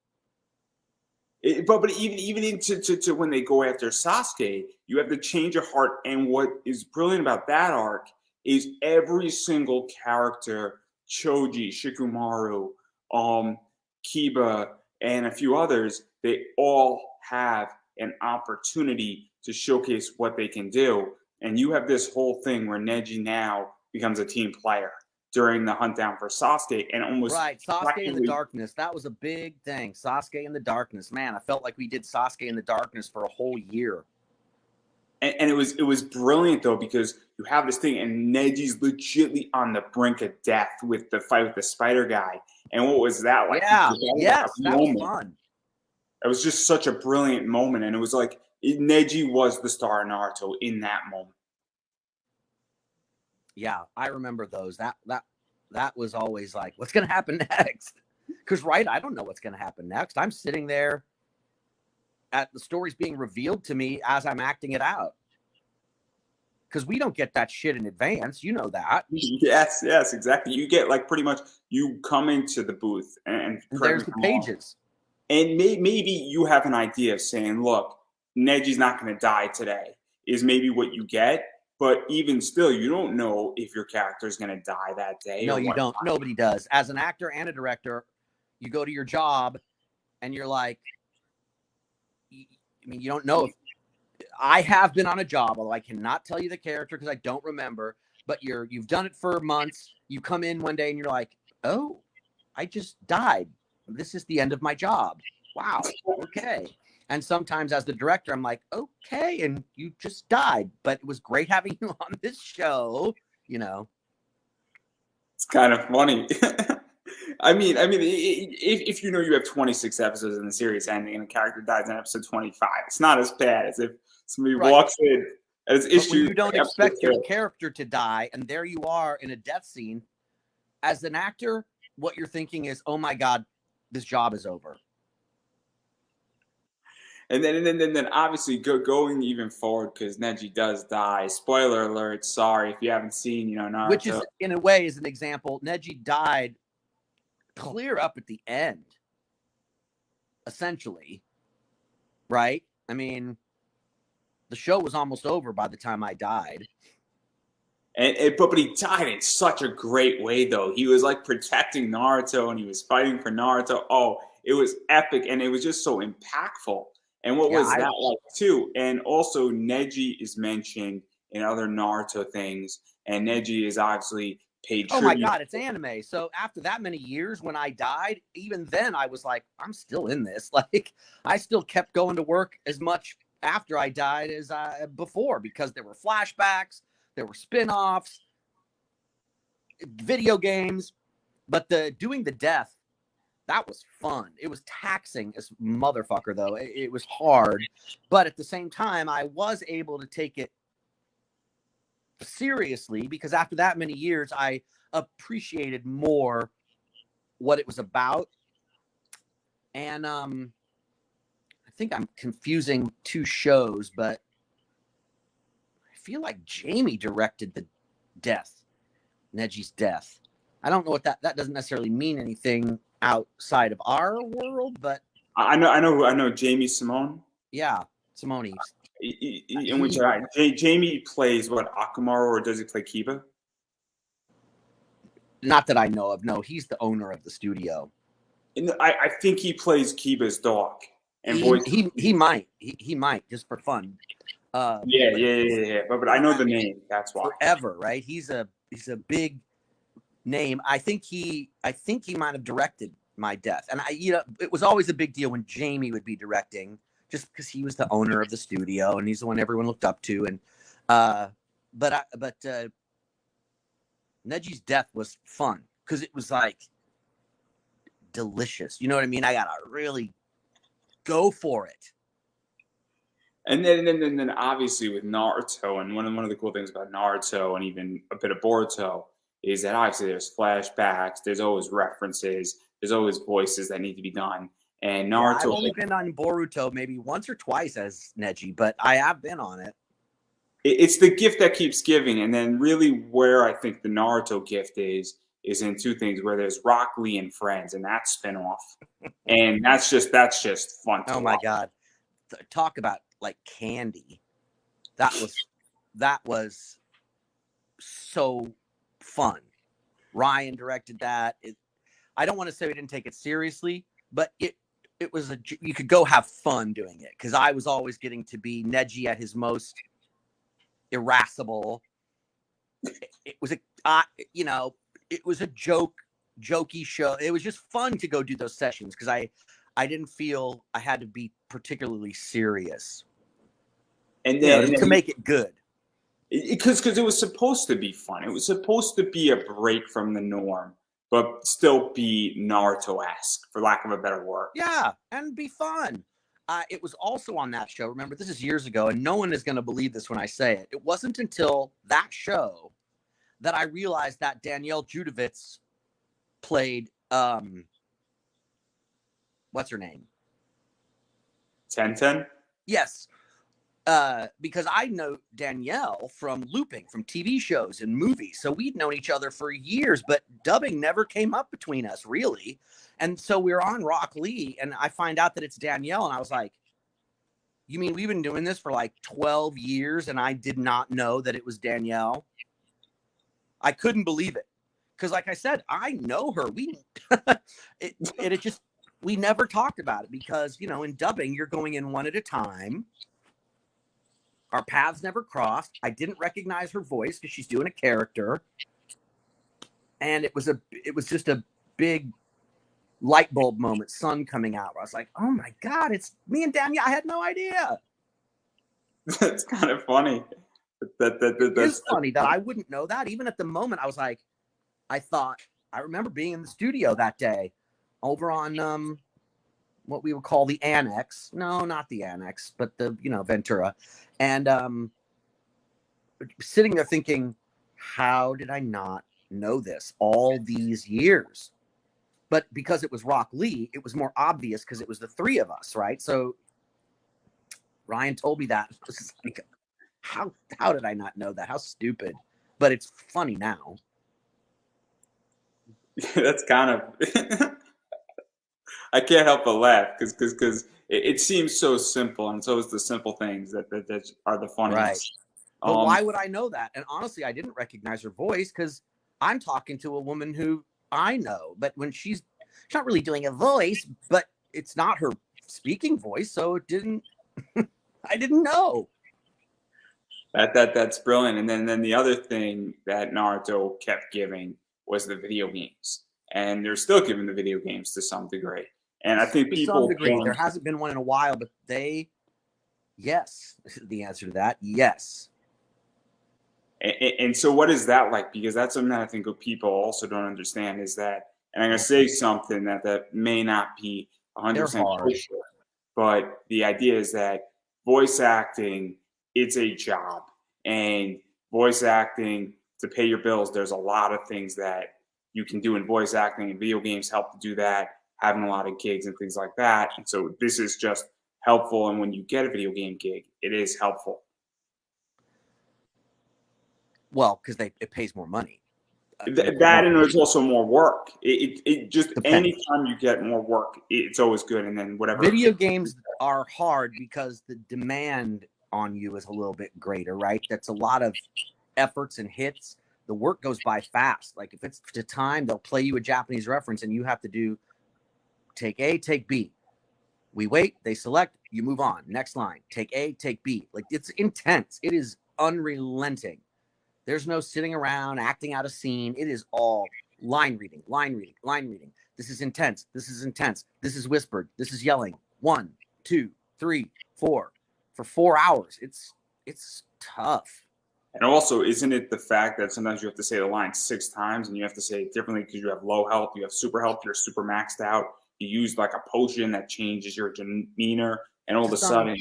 But even into when they go after Sasuke, you have the change of heart. And what is brilliant about that arc is every single character, Choji, Shikamaru, Kiba, and a few others, they all have an opportunity to showcase what they can do. And you have this whole thing where Neji now becomes a team player during the hunt down for Sasuke, and almost Sasuke in the darkness. That was a big thing. Sasuke in the darkness, man. I felt like we did Sasuke in the darkness for a whole year. And it was brilliant though, because you have this thing, and Neji's legitimately on the brink of death with the fight with the spider guy. And what was that like? Yeah, yes, that was fun. It was just such a brilliant moment, and it was like Neji was the star of Naruto in that moment. Yeah, I remember those. That was always like, what's going to happen next? Because, right, I don't know what's going to happen next. I'm sitting there at the stories being revealed to me as I'm acting it out. Because we don't get that shit in advance. You know that. Yes, exactly. You get like pretty much, you come into the booth and there's the pages. And maybe you have an idea of saying, look, Neji's not going to die today, is maybe what you get. But even still, you don't know if your character is going to die that day. No, you don't. Nobody does. As an actor and a director, you go to your job and you're like, I mean, you don't know. I have been on a job, although I cannot tell you the character because I don't remember, but you've done it for months. You come in one day and you're like, oh, I just died. This is the end of my job. Wow. Okay. And sometimes as the director, I'm like, okay, and you just died, but it was great having you on this show, you know. It's kind of funny. I mean, if you know you have 26 episodes in the series ending and a character dies in episode 25, it's not as bad as if somebody walks in As But issues when you don't like expect your episode 2. character to die, and there you are in a death scene, as an actor, what you're thinking is, oh my God, this job is over. And then obviously going even forward, because Neji does die. Spoiler alert! Sorry if you haven't seen, Naruto. Which is, in a way, is an example. Neji died clear up at the end, essentially, right? I mean, the show was almost over by the time I died. But he died in such a great way, though. He was like protecting Naruto, and he was fighting for Naruto. Oh, it was epic, and it was just so impactful. And what was that like too? And also, Neji is mentioned in other Naruto things, and Neji is obviously paid tribute. Oh my God, it's anime. So after that many years, when I died, even then I was like, I'm still in this. Like, I still kept going to work as much after I died as before, because there were flashbacks, there were spin-offs, video games, but doing the death, that was fun. It was taxing as motherfucker, though. It was hard, but at the same time, I was able to take it seriously, because after that many years, I appreciated more what it was about. And I think I'm confusing two shows, but I feel like Jamie directed the Neji's death. I don't know what that doesn't necessarily mean anything outside of our world, but I know Jamie Simone. Yeah, Simone. In which Jamie plays what, Akamaru, or does he play Kiba? Not that I know of. No, he's the owner of the studio. I think he plays Kiba's dog. And he might just for fun. Yeah. But I know the name. That's why. Forever, right? He's a big name. I think he might have directed my death, and it was always a big deal when Jamie would be directing, just because he was the owner of the studio and he's the one everyone looked up to. And but Neji's death was fun because it was like delicious. You know what I mean? I gotta really go for it. And then obviously with Naruto, and one of the cool things about Naruto and even a bit of Boruto is that obviously there's flashbacks, there's always references, there's always voices that need to be done. And Naruto, I've only been on Boruto maybe once or twice as Neji, but I have been on it. It's the gift that keeps giving. And then really where I think the Naruto gift is in two things, where there's Rock Lee and Friends, and that spinoff. And that's just fun to Oh my watch. God. Talk about like candy. That was so fun. Ryan directed that. I don't want to say we didn't take it seriously, but it was you could go have fun doing it, because I was always getting to be Neji at his most irascible. It was it was a jokey show. It was just fun to go do those sessions, because I didn't feel I had to be particularly serious, and then to make it good. Because it was supposed to be fun. It was supposed to be a break from the norm, but still be Naruto-esque, for lack of a better word. Yeah, and be fun. It was also on that show. Remember, this is years ago, and no one is going to believe this when I say it. It wasn't until that show that I realized that Danielle Judovitz played, what's her name? Tenten? Yes. Because I know Danielle from looping, from TV shows and movies. So we'd known each other for years, but dubbing never came up between us, really. And so we were on Rock Lee, and I find out that it's Danielle, and I was like, you mean we've been doing this for like 12 years, and I did not know that it was Danielle? I couldn't believe it. Because like I said, I know her. We never talked about it, because, in dubbing, you're going in one at a time. Our paths never crossed. I didn't recognize her voice because she's doing a character. And it was just a big light bulb moment, sun coming out, where I was like, oh my God, it's me and Danielle. I had no idea. That's kind of funny. It's funny that I wouldn't know that. Even at the moment, I was like, I remember being in the studio that day over on what we would call the annex. No, not the annex, but the, Ventura. And sitting there thinking, how did I not know this all these years? But because it was Rock Lee, it was more obvious because it was the three of us, right? So Ryan told me that. It was like, how did I not know that? How stupid. But it's funny now. That's kind of I can't help but laugh because it seems so simple, and so it's the simple things that are the funniest. Right. But why would I know that? And honestly, I didn't recognize her voice because I'm talking to a woman who I know. But when she's not really doing a voice, but it's not her speaking voice, so it didn't. I didn't know. That's brilliant. And then the other thing that Naruto kept giving was the video games, and they're still giving the video games to some degree. And I think To people some degree, there hasn't been one in a while, but yes, the answer to that, yes. And so what is that like? Because that's something that I think people also don't understand is that, and I'm going to say something that may not be 100% true, but the idea is that voice acting, it's a job, and voice acting to pay your bills, there's a lot of things that you can do in voice acting, and video games help to do that, having a lot of gigs and things like that. And so this is just helpful. And when you get a video game gig, it is helpful. Well, because it pays more money. That and there's also more work. It just anytime you get more work, it's always good. And then whatever. Video games are hard because the demand on you is a little bit greater, right? That's a lot of efforts and hits. The work goes by fast. Like if it's to time, they'll play you a Japanese reference and you have to do take A, take B. We wait, they select, you move on. Next line, take A, take B. Like it's intense. It is unrelenting. There's no sitting around acting out a scene. It is all line reading, line reading, line reading. This is intense. This is intense. This is whispered. This is yelling. 1, 2, 3, 4 for 4 hours. It's tough. And also, isn't it the fact that sometimes you have to say the line 6 times and you have to say it differently because you have low health, you have super health, you're super maxed out. You use like a potion that changes your demeanor, and all of a sudden.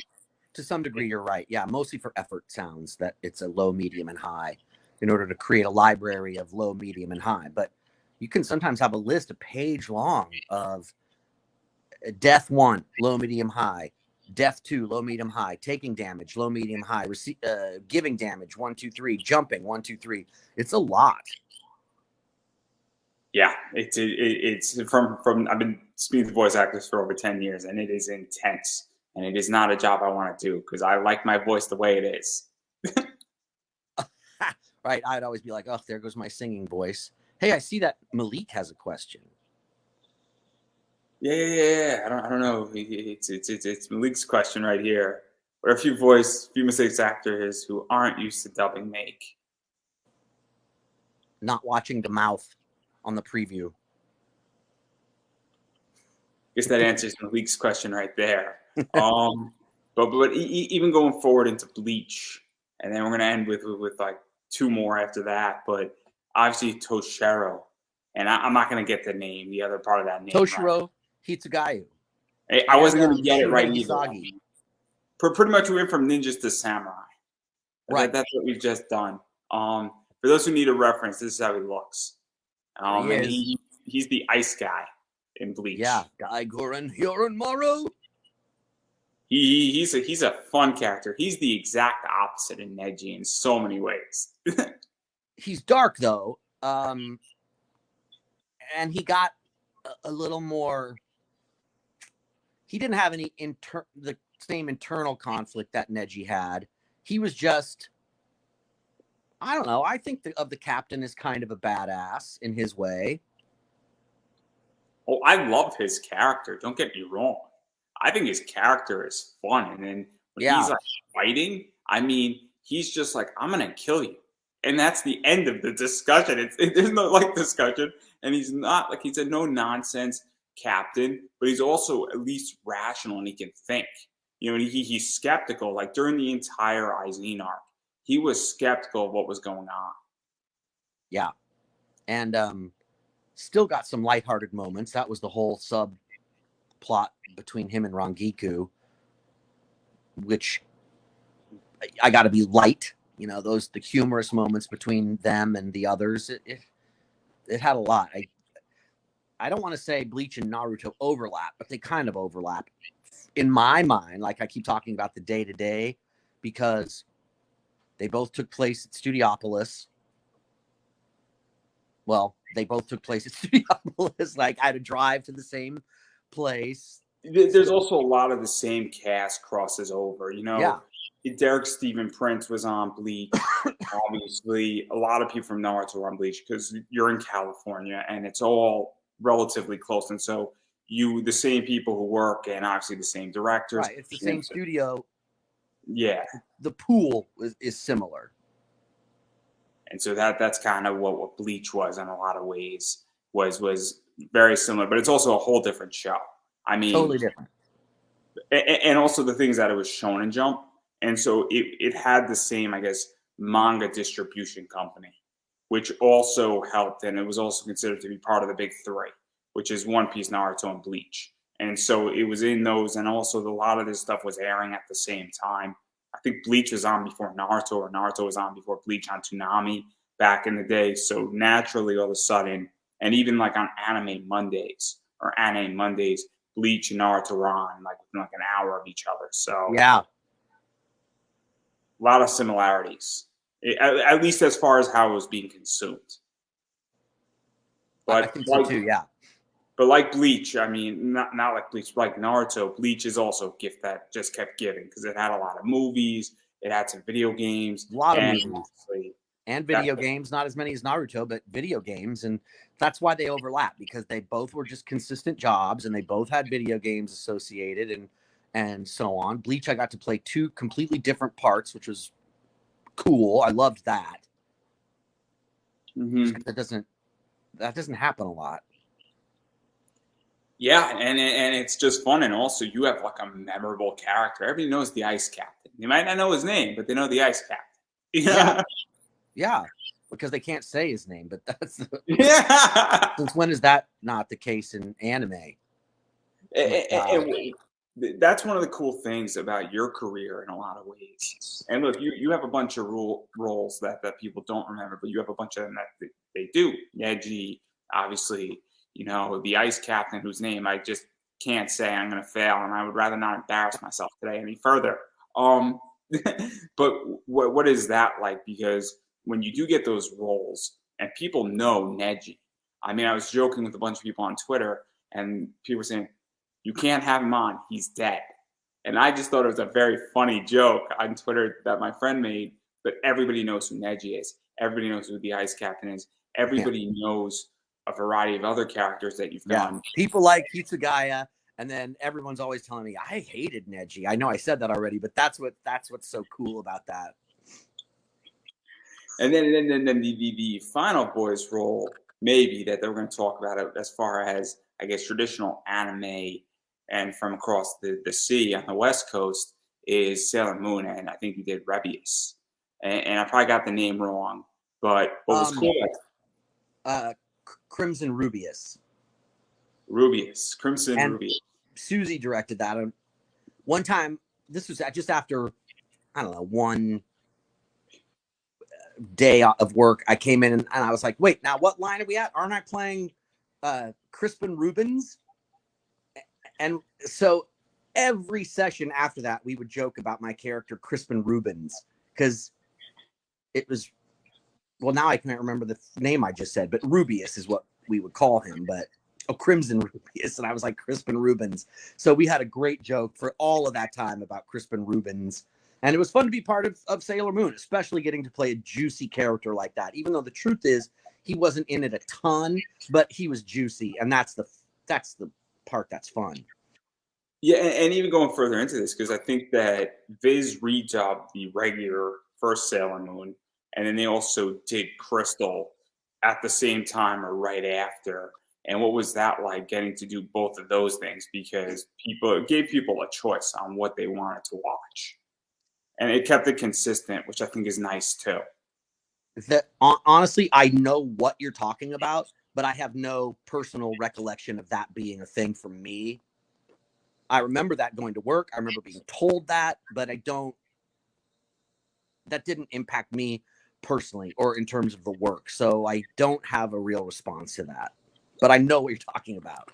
To some degree, you're right. Yeah, mostly for effort sounds that it's a low, medium, and high in order to create a library of low, medium, and high. But you can sometimes have a list a page long of death 1, low, medium, high, death 2, low, medium, high, taking damage, low, medium, high, giving damage 1, 2, 3, jumping 1, 2, 3. It's a lot. Yeah, it's from I've been speaking to voice actors for over 10 years, and it is intense. And it is not a job I want to do because I like my voice the way it is. Right. I'd always be like, oh, there goes my singing voice. Hey, I see that Malik has a question. Yeah. I don't know. It's Malik's question right here. What are a few mistakes actors who aren't used to dubbing make? Not watching the mouth on the preview. Guess that answers Malik's question right there. But even going forward into Bleach, and then we're gonna end with like 2 more after that. But obviously Tōshirō, and I'm not gonna get the other part of that name. Tōshirō Hitsugaya. I wasn't gonna get it right either. Hisagi. Pretty much we went from ninjas to samurai. Right. That's what we've just done. For those who need a reference, this is how he looks. And he's the ice guy in Bleach. Yeah, Daigoren Hyoranmaru. He's a fun character. He's the exact opposite in Neji in so many ways. He's dark though, and he got a little more. He didn't have any the same internal conflict that Neji had. He was just, I don't know. I think of the captain as kind of a badass in his way. Oh, I love his character. Don't get me wrong. I think his character is fun. And then when he's like fighting, I mean, he's just like, I'm going to kill you. And that's the end of the discussion. There's no like discussion. And he's not like, he's a no nonsense captain, but he's also at least rational and he can think. You know, and he's skeptical. Like during the entire Aizen arc, he was skeptical of what was going on. Yeah. And still got some lighthearted moments. That was the whole subplot between him and Rangiku, which I got to be light You know, the humorous moments between them and the others. It had a lot. I don't want to say Bleach and Naruto overlap, but they kind of overlap in my mind. Like I keep talking about the day to day because they both took place at Studiopolis. Well, they both took place at Studiopolis. Like I had to drive to the same place. There's also a lot of the same cast crosses over. You know, Yeah. Derek Stephen Prince was on Bleach. Obviously, a lot of people from Naruto are on Bleach because you're in California and it's all relatively close. And so the same people who work and obviously the same directors. Right. It's the same studio. Yeah. The pool is similar. And so that's kind of what Bleach was in a lot of ways, was very similar, but it's also a whole different show. I mean, totally different. And also the things that it was Shonen Jump. And so it had the same, I guess, manga distribution company, which also helped. And it was also considered to be part of the big three, which is One Piece, Naruto, and Bleach. And so it was in those. And also a lot of this stuff was airing at the same time. I think Bleach was on before Naruto, or Naruto was on before Bleach on Toonami back in the day. So naturally, all of a sudden, and even like on Anime Mondays, Bleach and Naruto were on like within like an hour of each other. So yeah, a lot of similarities, at least as far as how it was being consumed. But I think so too. Yeah. But like Bleach, I mean, not like Bleach, like Naruto, Bleach is also a gift that just kept giving because it had a lot of movies, it had some video games, a lot of movies. And video games, not as many as Naruto, but video games. And that's why they overlap, because they both were just consistent jobs and they both had video games associated and so on. Bleach, I got to play 2 completely different parts, which was cool. I loved that. Mm-hmm. That doesn't happen a lot. Yeah, and it's just fun. And also you have like a memorable character. Everybody knows the Ice Captain. They might not know his name, but they know the Ice Captain. Yeah, because they can't say his name, but that's yeah. Since when is that not the case in anime? And that's one of the cool things about your career in a lot of ways. And look, you have a bunch of roles that people don't remember, but you have a bunch of them that they do. Neji, obviously, you know, the Ice Captain, whose name I just can't say. I'm going to fail, and I would rather not embarrass myself today any further. But what is that like? Because when you do get those roles and people know Neji, I mean, I was joking with a bunch of people on Twitter and people were saying, you can't have him on, he's dead. And I just thought it was a very funny joke on Twitter that my friend made, but everybody knows who Neji is. Everybody knows who the Ice Captain is. Everybody knows a variety of other characters that you've done. People like Hitsugaya. And then everyone's always telling me I hated Neji. I know I said that already, but that's what's so cool about that. And then the final voice role, maybe that we're going to talk about it as far as, I guess, traditional anime and from across the sea on the West Coast is Sailor Moon, and I think you did Rebius. And I probably got the name wrong, but what was cool? Crimson Rubius. Crimson and Rubius. Susie directed that. One time, this was just after, I don't know, one day of work, I came in and I was like, wait, now what line are we at? Aren't I playing Crispin Rubens? And so every session after that, we would joke about my character, Crispin Rubens, because it was, well, now I can't remember the name I just said, but Rubius is what we would call him, but Crimson Rubius, and I was like Crispin Rubens. So we had a great joke for all of that time about Crispin Rubens, and it was fun to be part of Sailor Moon, especially getting to play a juicy character like that, even though the truth is he wasn't in it a ton, but he was juicy, and that's the part that's fun. Yeah, and even going further into this, because I think that Viz redubbed the regular first Sailor Moon, and then they also did Crystal at the same time or right after. And what was that like, getting to do both of those things? Because it gave people a choice on what they wanted to watch. And it kept it consistent, which I think is nice too. Honestly, I know what you're talking about, but I have no personal recollection of that being a thing for me. I remember that going to work. I remember being told that, but I don't that didn't impact me personally or in terms of the work. So I don't have a real response to that, but I know what you're talking about.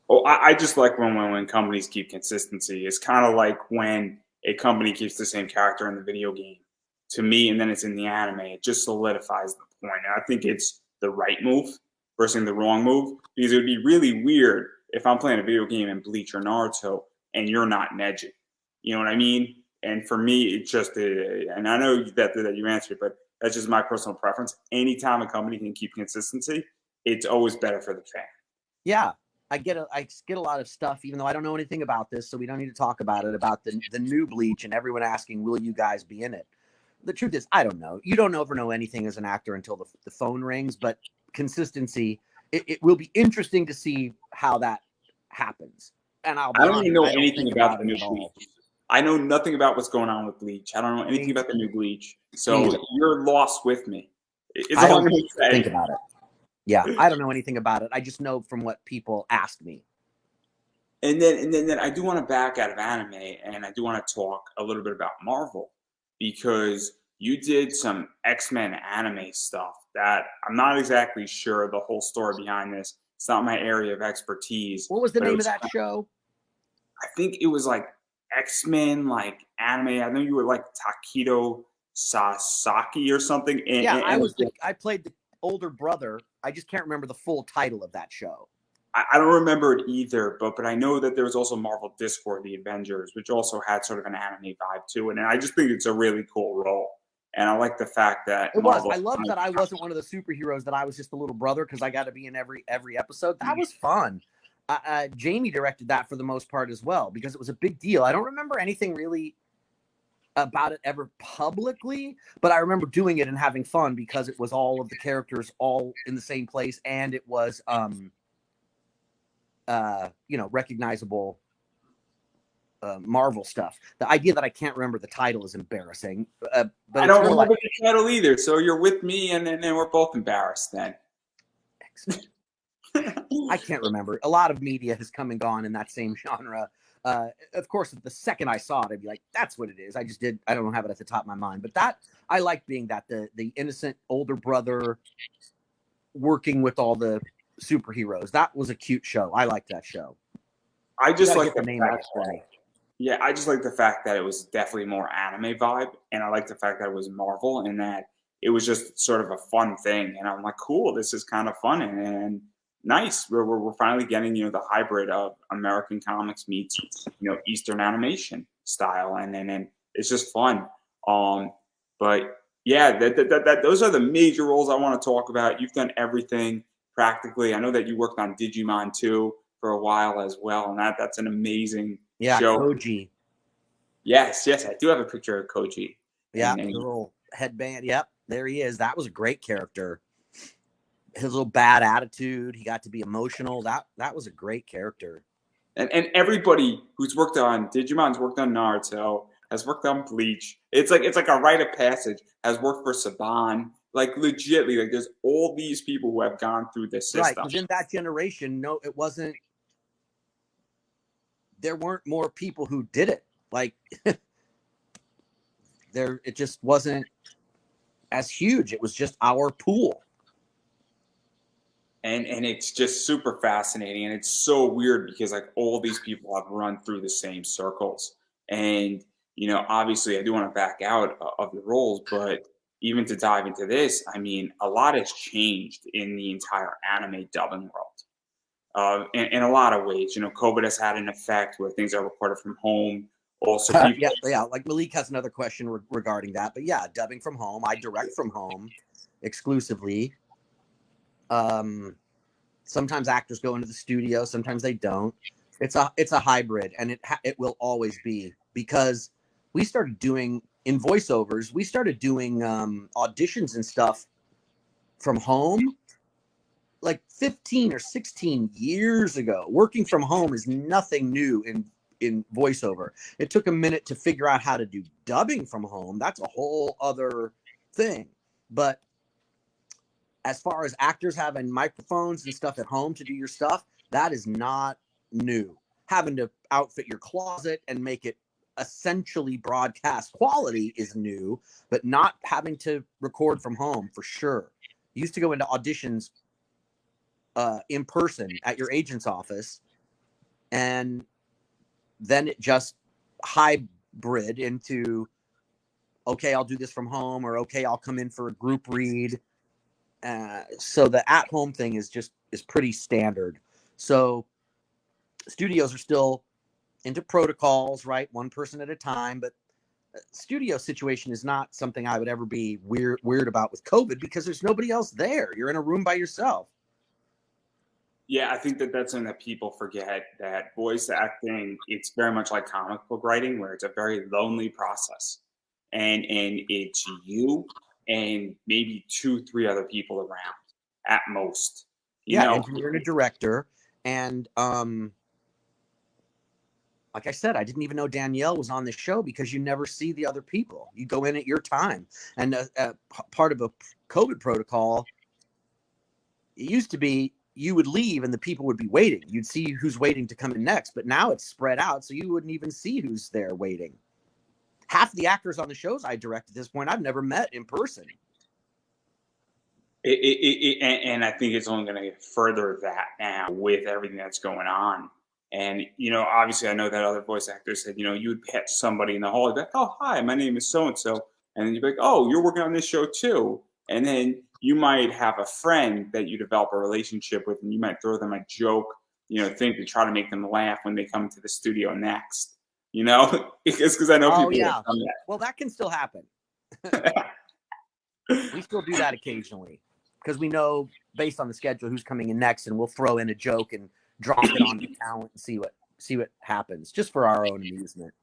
Oh, I just like when companies keep consistency. It's kind of like when a company keeps the same character in the video game to me, and then it's in the anime. It just solidifies the point. And I think it's the right move versus the wrong move, because it would be really weird if I'm playing a video game in Bleach or Naruto and you're not Neji. You know what I mean? And for me, it's just, and I know that you answered, but that's just my personal preference. Anytime a company can keep consistency, it's always better for the fan. Yeah. I get a lot of stuff, even though I don't know anything about this, so we don't need to talk about it, about the new Bleach, and everyone asking, will you guys be in it? The truth is, I don't know. You don't ever know anything as an actor until the phone rings, but consistency, it will be interesting to see how that happens. And I don't even know anything about the new Bleach. I know nothing about what's going on with Bleach. I don't know anything about the new Bleach. So you're lost with me. I don't think about it. Yeah, I don't know anything about it. I just know from what people ask me. And then I do want to back out of anime, and I do want to talk a little bit about Marvel, because you did some X-Men anime stuff that I'm not exactly sure the whole story behind this. It's not my area of expertise. What was the name of that show? I think it was like X-Men, like anime. I know you were like Takedo Sasaki or something. I played the older brother. I just can't remember the full title of that show. I don't remember it either, but I know that there was also Marvel Discord, The Avengers, which also had sort of an anime vibe to it. And I just think it's a really cool role. And I like the fact that I love that I wasn't one of the superheroes, that I was just the little brother, because I got to be in every episode. That was fun. Jamie directed that for the most part as well, because it was a big deal. I don't remember anything really about it ever publicly, but I remember doing it and having fun because it was all of the characters all in the same place, and it was recognizable Marvel stuff. The idea that I can't remember the title is embarrassing. But I don't remember the title either, so you're with me, and then we're both embarrassed then. I can't remember. A lot of media has come and gone in that same genre. Of course, the second I saw it, I'd be like, that's what it is. I don't have it at the top of my mind. But that, I like being that the innocent older brother working with all the superheroes. That was a cute show. I liked that show. I just like the name of it for me. Yeah, I just like the fact that it was definitely more anime vibe, and I like the fact that it was Marvel, and that it was just sort of a fun thing. And I'm like, cool, this is kind of fun and nice. We're finally getting, the hybrid of American comics meets, Eastern animation style, and it's just fun. But yeah, those are the major roles I want to talk about. You've done everything practically. I know that you worked on Digimon 2 for a while as well, and that's an amazing show. Koji. Yes, I do have a picture of Koji. Yeah, the little headband. Yep, there he is. That was a great character. His little bad attitude. He got to be emotional. That was a great character. And everybody who's worked on Digimon's worked on Naruto, has worked on Bleach. It's like a rite of passage. Has worked for Saban. Like legitly, like there's all these people who have gone through this system. Right, because in that generation, no, it wasn't. There weren't more people who did it. Like it just wasn't as huge. It was just our pool. And it's just super fascinating, and it's so weird because like all these people have run through the same circles. And obviously I do want to back out of the roles, but even to dive into this, I mean, a lot has changed in the entire anime dubbing world. In a lot of ways, COVID has had an effect where things are recorded from home. Also, yeah. Like Malik has another question regarding that, but yeah, dubbing from home. I direct from home exclusively. Sometimes actors go into the studio, sometimes they don't. It's a hybrid, and it will always be, because we started doing in voiceovers. We started doing auditions and stuff from home like 15 or 16 years ago. Working from home is nothing new in voiceover. It took a minute to figure out how to do dubbing from home. That's a whole other thing. But as far as actors having microphones and stuff at home to do your stuff, that is not new. Having to outfit your closet and make it essentially broadcast quality is new, but not having to record from home for sure. You used to go into auditions in person at your agent's office, and then it just hybrid into, okay, I'll do this from home, or okay, I'll come in for a group read. So the at-home thing is pretty standard. So studios are still into protocols, right? One person at a time, but studio situation is not something I would ever be weird about with COVID, because there's nobody else there. You're in a room by yourself. Yeah, I think that's something that people forget, that voice acting, it's very much like comic book writing, where it's a very lonely process. And it's you and maybe 2, 3 other people around at most. You know? Engineer and a director. And like I said, I didn't even know Danielle was on this show, because you never see the other people. You go in at your time. And part of a COVID protocol, it used to be you would leave and the people would be waiting. You'd see who's waiting to come in next. But now it's spread out, so you wouldn't even see who's there waiting. Half the actors on the shows I direct at this point, I've never met in person. And I think it's only going to further that now with everything that's going on. And, obviously I know that other voice actors said, you would catch somebody in the hall, be like, oh, hi, my name is so-and-so. And then you'd be like, oh, you're working on this show too. And then you might have a friend that you develop a relationship with, and you might throw them a joke, thing to try to make them laugh when they come to the studio next, because I know people have done that. Well, that can still happen. We still do that occasionally, because we know based on the schedule who's coming in next, and we'll throw in a joke and drop it on the talent and see what happens, just for our own amusement.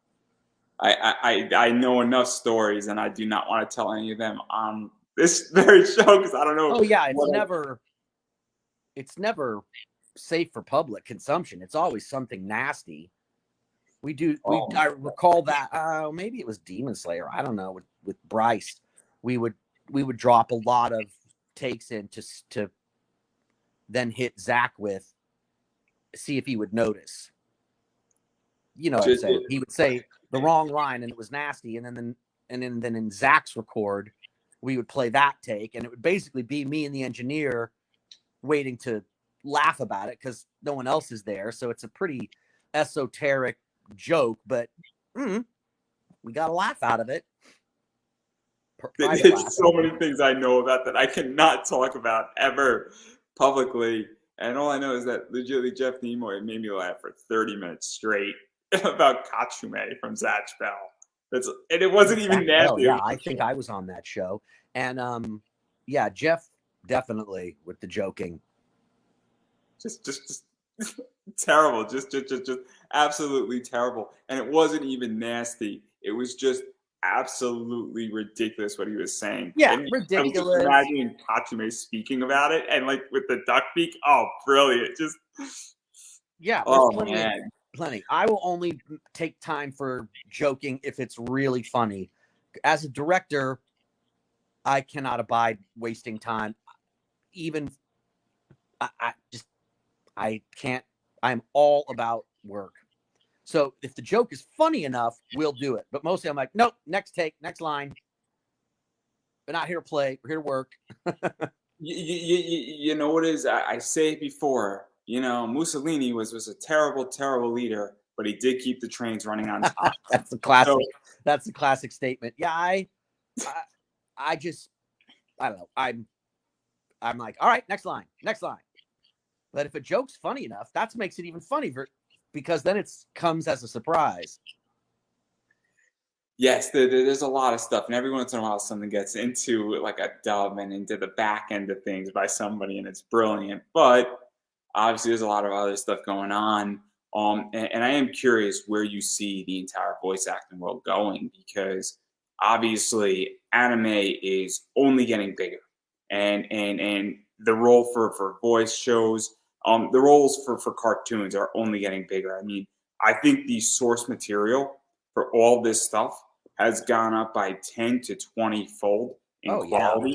I know enough stories, and I do not want to tell any of them on this very show, because I don't know. Oh yeah, it's never safe for public consumption. It's always something nasty. I recall that maybe it was Demon Slayer, I don't know, with Bryce. We would drop a lot of takes in to then hit Zach with, see if he would notice. You know what I'm saying? He would say the wrong line and it was nasty, and then in Zach's record, we would play that take, and it would basically be me and the engineer waiting to laugh about it because no one else is there. So it's a pretty esoteric joke, but we got a laugh out of it. There's so many things I know about that I cannot talk about ever publicly. And all I know is that legitimately Jeff Nimoy made me laugh for 30 minutes straight about Katsume from Zatch Bell. And it wasn't even nasty. Yeah, I think I was on that show. And yeah, Jeff definitely with the joking. Just terrible. Just absolutely terrible. And it wasn't even nasty. It was just absolutely ridiculous what he was saying. Yeah, and ridiculous. I was just imagining Katsume speaking about it, and like with the duck beak. Oh, brilliant! Just plenty. I will only take time for joking if it's really funny. As a director, I cannot abide wasting time. Even I can't. I'm all about work. So if the joke is funny enough, we'll do it. But mostly I'm like, nope, next take, next line. We're not here to play. We're here to work. You know what it is? I say it before. Mussolini was a terrible, terrible leader, but he did keep the trains running on time. That's a classic. That's a classic statement. Yeah, I don't know. I'm like, all right, next line. But if a joke's funny enough, that makes it even funnier, because then it comes as a surprise. Yes, there's a lot of stuff, and every once in a while something gets into like a dub and into the back end of things by somebody, and it's brilliant. But obviously there's a lot of other stuff going on. And I am curious where you see the entire voice acting world going, because obviously anime is only getting bigger, and the role for voice shows, the roles for cartoons are only getting bigger. I mean, I think the source material for all this stuff has gone up by 10 to 20 fold in quality.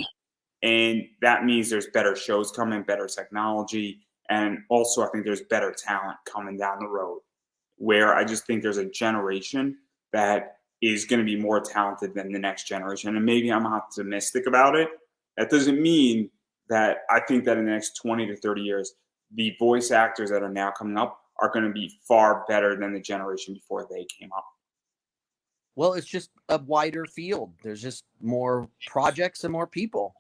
Yeah. And that means there's better shows coming, better technology. And also I think there's better talent coming down the road, where I just think there's a generation that is going to be more talented than the next generation. And maybe I'm optimistic about it. That doesn't mean that I think that in the next 20 to 30 years, the voice actors that are now coming up are going to be far better than the generation before they came up. Well, it's just a wider field. There's just more projects and more people.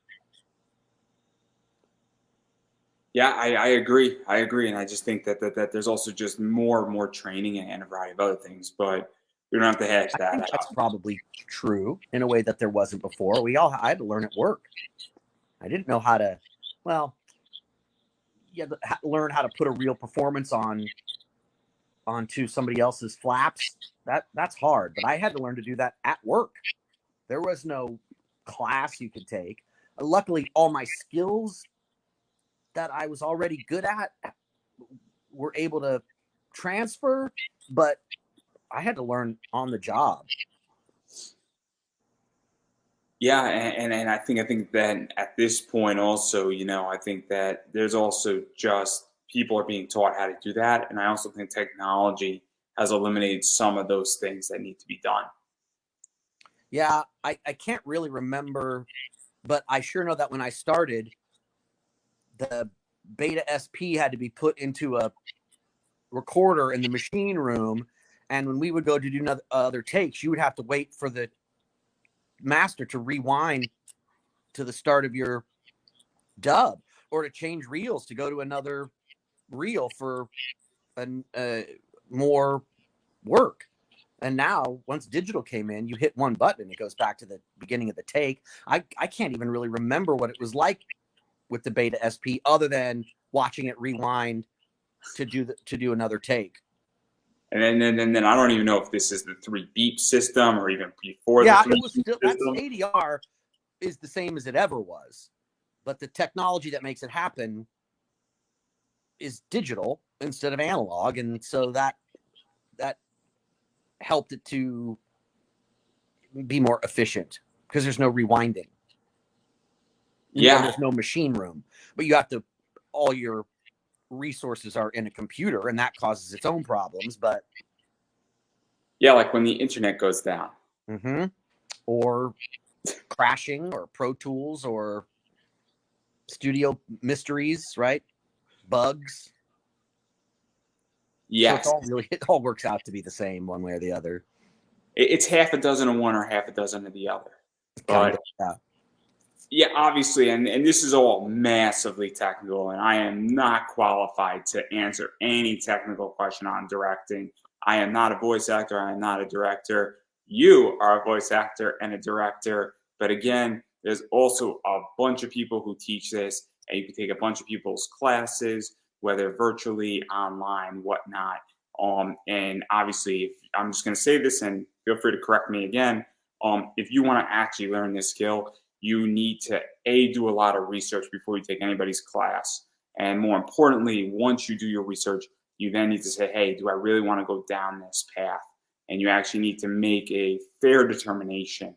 Yeah, I agree. I agree. And I just think that there's also just more training and a variety of other things. But we don't have to hash I that think out. that's probably true in a way that there wasn't before. I had to learn at work. I didn't know how to, well, you had to learn how to put a real performance onto somebody else's flaps. That's hard, but I had to learn to do that at work. There was no class you could take. Luckily, all my skills that I was already good at were able to transfer, but I had to learn on the job. Yeah, and I think that at this point also, I think that there's also just people are being taught how to do that, and I also think technology has eliminated some of those things that need to be done. Yeah, I can't really remember, but I sure know that when I started, the Beta SP had to be put into a recorder in the machine room, and when we would go to do other takes, you would have to wait for the master to rewind to the start of your dub, or to change reels to go to another reel for more work. And now, once digital came in, you hit one button and it goes back to the beginning of the take. I can't even really remember what it was like with the Beta SP, other than watching it rewind to do another take. And then I don't even know if this is the 3 beep system or even before. Yeah, the it was still, that's ADR is the same as it ever was, but the technology that makes it happen is digital instead of analog, and so that helped it to be more efficient because there's no rewinding. Yeah, there's no machine room, but you have to. All your resources are in a computer, and that causes its own problems. But yeah, like when the internet goes down, or crashing, or Pro Tools, or Studio Mysteries, right? Bugs. Yes. So it all works out to be the same one way or the other. It's half a dozen of one or half a dozen of the other. But yeah, obviously, and this is all massively technical, and I am not qualified to answer any technical question on directing. I am not a voice actor. I am not a director. You are a voice actor and a director. But again, there's also a bunch of people who teach this, and you can take a bunch of people's classes, whether virtually, online, whatnot. And obviously, I'm just going to say this, and feel free to correct me again. If you want to actually learn this skill, you need to do a lot of research before you take anybody's class. And more importantly, once you do your research, you then need to say, hey, do I really want to go down this path? And you actually need to make a fair determination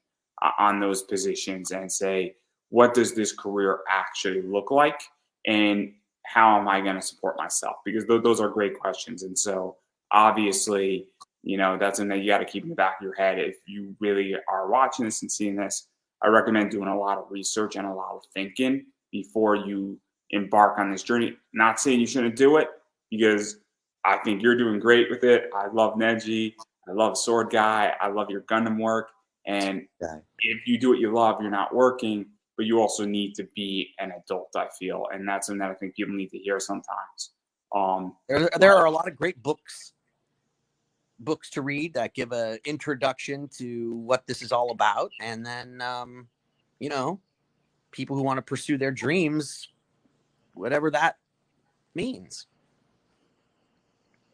on those positions and say, what does this career actually look like? And how am I going to support myself? Because those are great questions. And so obviously, that's something that you got to keep in the back of your head. If you really are watching this and seeing this, I recommend doing a lot of research and a lot of thinking before you embark on this journey. Not saying you shouldn't do it, because I think you're doing great with it. I love Neji. I love Sword Guy. I love your Gundam work. And if you do what you love, you're not working, but you also need to be an adult, I feel. And that's something that I think people need to hear sometimes. There are a lot of great books to read that give an introduction to what this is all about, and then people who want to pursue their dreams, whatever that means.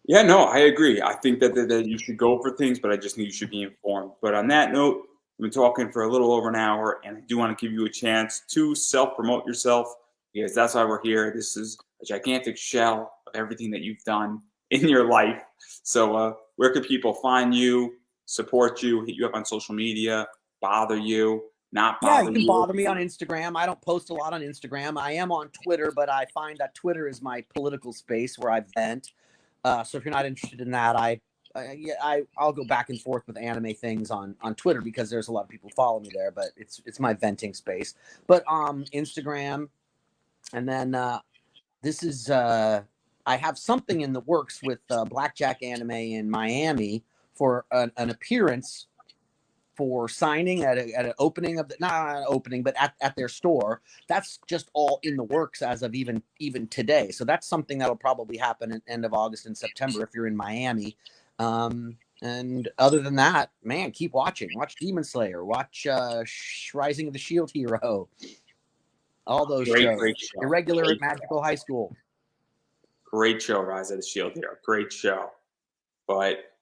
Yeah, no, I agree. I think that you should go for things, but I just think you should be informed. But on that note, we've been talking for a little over an hour, and I do want to give you a chance to self-promote yourself, because that's why we're here. This is a gigantic shell of everything that you've done in your life. So where can people find you, support you, hit you up on social media, bother you, not bother you? Yeah, you can bother me on Instagram. I don't post a lot on Instagram. I am on Twitter, but I find that Twitter is my political space where I vent. So if you're not interested in that, I I'll go back and forth with anime things on Twitter because there's a lot of people follow me there, but it's my venting space. But Instagram, and then this is I have something in the works with Blackjack Anime in Miami for an appearance for signing at an opening of the not an opening, but at their store. That's just all in the works as of even today. So that's something that'll probably happen at end of August and September if you're in Miami. And other than that, man, keep watching. Watch Demon Slayer. Watch Rising of the Shield Hero. All those shows. Great show. Irregular at Magical High School. Great show, Rise of the Shield Hero. Great show.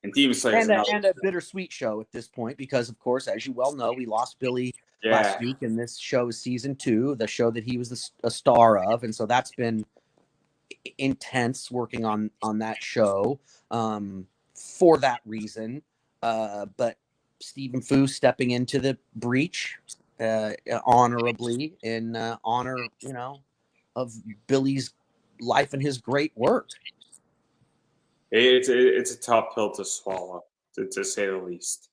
And Demon Slayer and a bittersweet show at this point because, of course, as you well know, we lost Billy last week, and this show is season 2, the show that he was a star of, and so that's been intense working on that show for that reason. But Stephen Fu stepping into the breach honorably in honor, of Billy's life and his great work. It's a tough pill to swallow, to say the least.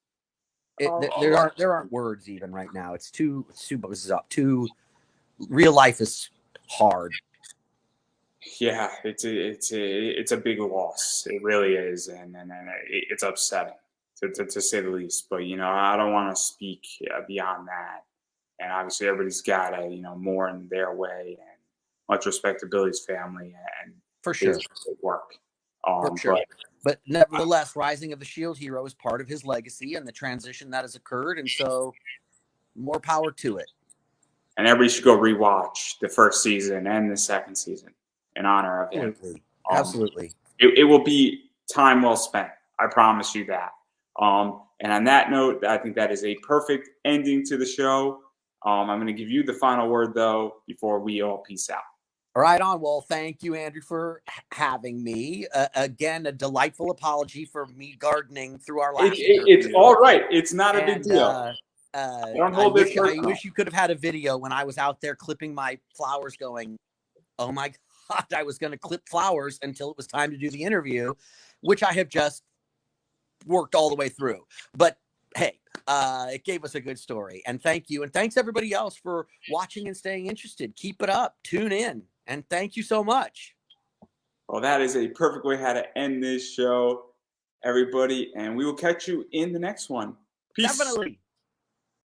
There aren't words even right now. It's too real life is hard. Yeah, it's a big loss. It really is, and it's upsetting to say the least. But I don't want to speak beyond that. And obviously, everybody's got to mourn their way, and much respect to Billy's family and for sure work. For sure. But nevertheless, Rising of the Shield Hero is part of his legacy and the transition that has occurred, and so more power to it. And everybody should go rewatch the first season and the second season in honor of him. Absolutely. It will be time well spent. I promise you that. And on that note, I think that is a perfect ending to the show. I'm going to give you the final word, though, before we all peace out. Right on. Well, thank you, Andrew, for having me. Again, a delightful apology for me gardening through our last It's all right. It's not a big deal. I wish you could have had a video when I was out there clipping my flowers going, oh, my God, I was going to clip flowers until it was time to do the interview, which I have just worked all the way through. But, hey, it gave us a good story. And thank you. And thanks, everybody else, for watching and staying interested. Keep it up. Tune in. And thank you so much. Well, that is a perfect way how to end this show, everybody. And we will catch you in the next one. Peace. Definitely.